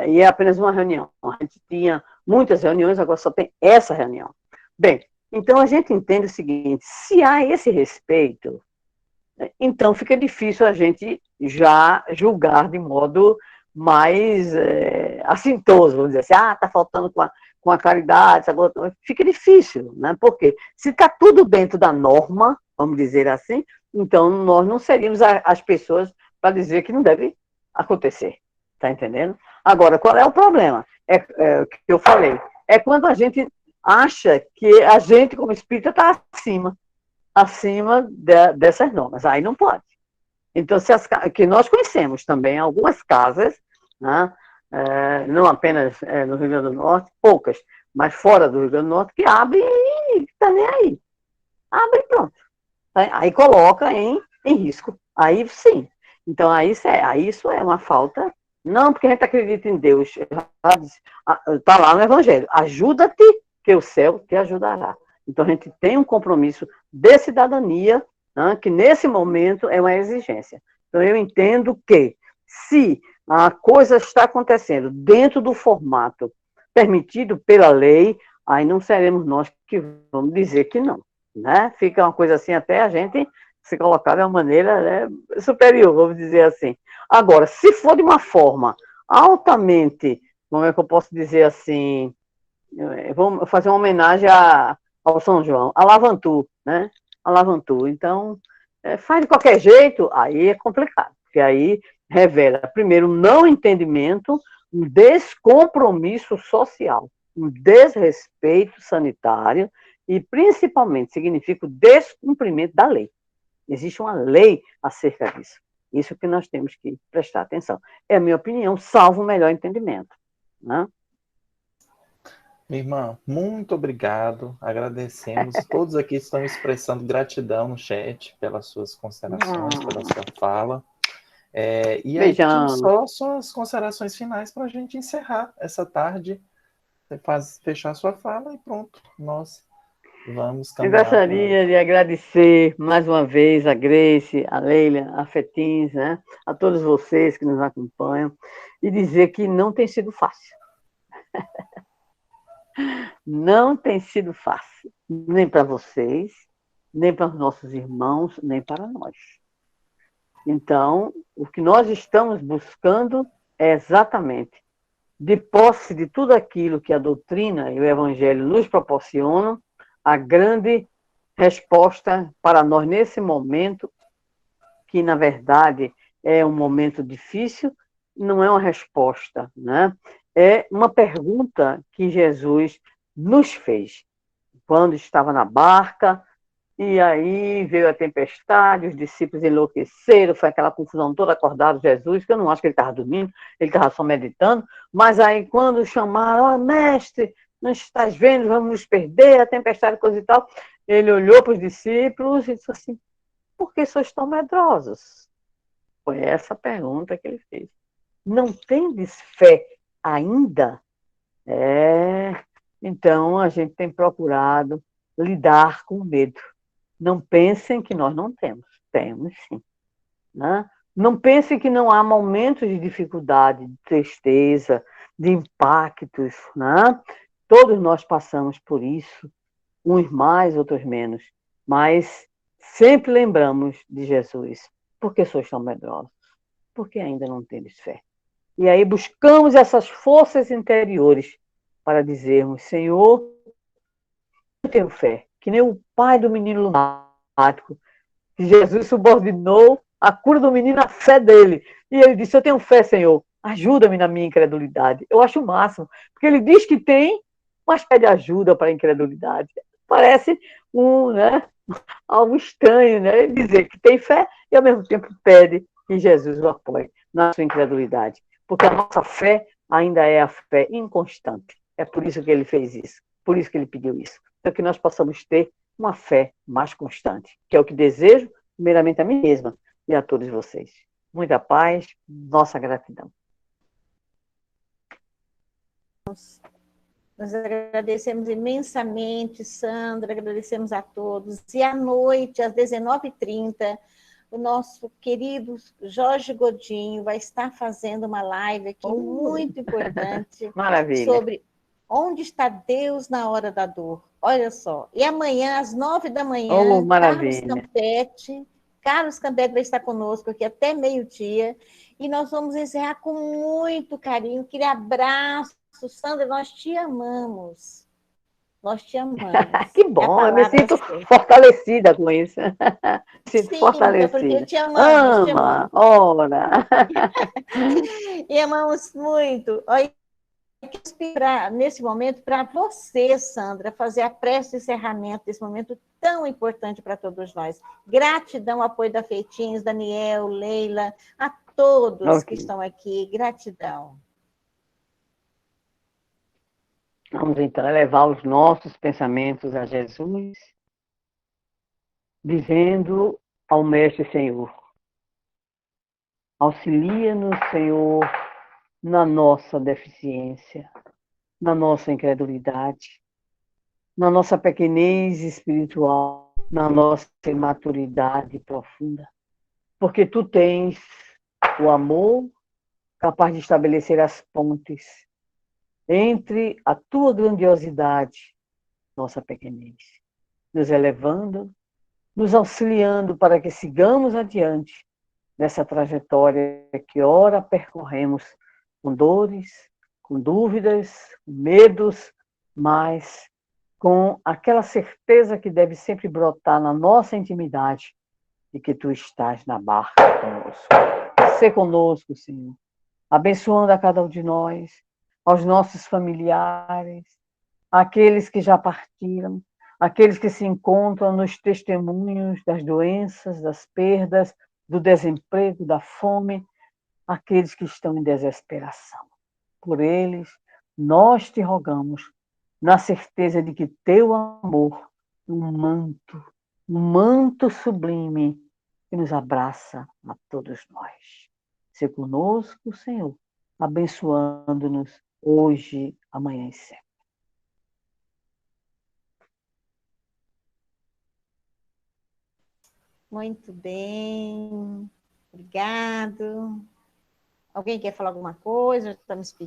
e é apenas uma reunião, a gente tinha muitas reuniões, agora só tem essa reunião. Bem, então a gente entende o seguinte, se há esse respeito, então fica difícil a gente já julgar de modo mais assintoso, vamos dizer assim, está faltando com a caridade, agora fica difícil, né? Porque se está tudo dentro da norma, vamos dizer assim, então nós não seríamos as pessoas para dizer que não deve acontecer, tá entendendo? Agora, qual é o problema? É o que eu falei, é quando a gente acha que a gente, como espírita, está acima dessas normas, aí não pode. Então, que nós conhecemos também algumas casas, né, não apenas no Rio Grande do Norte, poucas, mas fora do Rio Grande do Norte, que abrem e está nem aí. Abre e pronto. Aí coloca em risco. Aí sim. Então, aí isso é uma falta. Não, porque a gente acredita em Deus. Está lá no Evangelho. Ajuda-te, que o céu te ajudará. Então, a gente tem um compromisso de cidadania, né, que nesse momento é uma exigência. Então, eu entendo que, se a coisa está acontecendo dentro do formato permitido pela lei, aí não seremos nós que vamos dizer que não. Né? Fica uma coisa assim, até a gente se colocar de uma maneira, né, superior, vamos dizer assim. Agora, se for de uma forma altamente, como é que eu posso dizer assim, vamos fazer uma homenagem ao São João, a Lavantu, né? A Lavantu. Então, faz de qualquer jeito, aí é complicado, porque aí revela, primeiro, um não entendimento, um descompromisso social, um desrespeito sanitário e, principalmente, significa o descumprimento da lei. Existe uma lei acerca disso. Isso que nós temos que prestar atenção. É a minha opinião, salvo o melhor entendimento. Né? Minha irmã, muito obrigado. Agradecemos. Todos aqui estão expressando gratidão no chat pelas suas considerações, pela sua fala. E aí, só suas considerações finais para a gente encerrar essa tarde. Você fechar a sua fala e pronto. Nós vamos caminhar. Eu gostaria de agradecer mais uma vez a Grace, a Leila, a Fetins, né? A todos vocês que nos acompanham, e dizer que não tem sido fácil. Não tem sido fácil, nem para vocês, nem para os nossos irmãos, nem para nós. Então, o que nós estamos buscando é exatamente, de posse de tudo aquilo que a doutrina e o Evangelho nos proporcionam, a grande resposta para nós nesse momento, que na verdade é um momento difícil, não é uma resposta, né? É uma pergunta que Jesus nos fez. Quando estava na barca, e aí veio a tempestade, os discípulos enlouqueceram, foi aquela confusão toda, acordaram Jesus, que eu não acho que ele estava dormindo, ele estava só meditando, mas aí quando chamaram, mestre, não estás vendo, vamos nos perder, a tempestade, coisa e tal, ele olhou para os discípulos e disse assim, por que sois tão medrosos? Foi essa a pergunta que ele fez. Não tendes fé ainda? Então a gente tem procurado lidar com o medo. Não pensem que nós não temos. Temos sim. Né? Não pensem que não há momentos de dificuldade, de tristeza, de impactos. Né? Todos nós passamos por isso, uns mais, outros menos. Mas sempre lembramos de Jesus. Por que sois tão medrosos? Porque ainda não tendes fé. E aí buscamos essas forças interiores para dizermos, Senhor, eu tenho fé. Que nem o pai do menino lunático, que Jesus subordinou a cura do menino à fé dele. E ele disse, eu tenho fé, Senhor, ajuda-me na minha incredulidade. Eu acho o máximo, porque ele diz que tem, mas pede ajuda para a incredulidade. Parece algo estranho, né? Dizer que tem fé e, ao mesmo tempo, pede que Jesus o apoie na sua incredulidade. Porque a nossa fé ainda é a fé inconstante. É por isso que ele fez isso, por isso que ele pediu isso. Para que nós possamos ter uma fé mais constante, que é o que desejo, primeiramente a mim mesma e a todos vocês. Muita paz, nossa gratidão. Nós agradecemos imensamente, Sandra, agradecemos a todos. E à noite, às 19h30, o nosso querido Jorge Godinho vai estar fazendo uma live aqui muito importante. Maravilha. Sobre onde está Deus na hora da dor. Olha só. E amanhã, às 9h, Carlos Campete vai estar conosco aqui até meio-dia. E nós vamos encerrar com muito carinho. Aquele abraço. Sandra, nós te amamos. Nós te amamos. Que bom, eu me sinto fortalecida com isso. Me sinto fortalecida. Porque te amamos, te amamos. Ora. E amamos muito. Olha, nesse momento, para você, Sandra, fazer a prece de encerramento desse momento tão importante para todos nós. Gratidão, apoio da Feitins, Daniel, Leila, a todos que estão aqui. Gratidão. Vamos então elevar os nossos pensamentos a Jesus, dizendo ao Mestre Senhor, auxilia-nos, Senhor, na nossa deficiência, na nossa incredulidade, na nossa pequenez espiritual, na nossa imaturidade profunda, porque Tu tens o amor capaz de estabelecer as pontes entre a Tua grandiosidade, nossa pequenez, nos elevando, nos auxiliando para que sigamos adiante nessa trajetória que ora percorremos com dores, com dúvidas, com medos, mas com aquela certeza que deve sempre brotar na nossa intimidade de que Tu estás na barca conosco. Sê conosco, Senhor, abençoando a cada um de nós, aos nossos familiares, aqueles que já partiram, aqueles que se encontram nos testemunhos das doenças, das perdas, do desemprego, da fome, aqueles que estão em desesperação. Por eles, nós te rogamos, na certeza de que teu amor, um manto sublime, que nos abraça a todos nós. Se conosco, Senhor, abençoando-nos hoje, amanhã e sempre. Muito bem. Obrigado. Alguém quer falar alguma coisa? Estamos pedindo.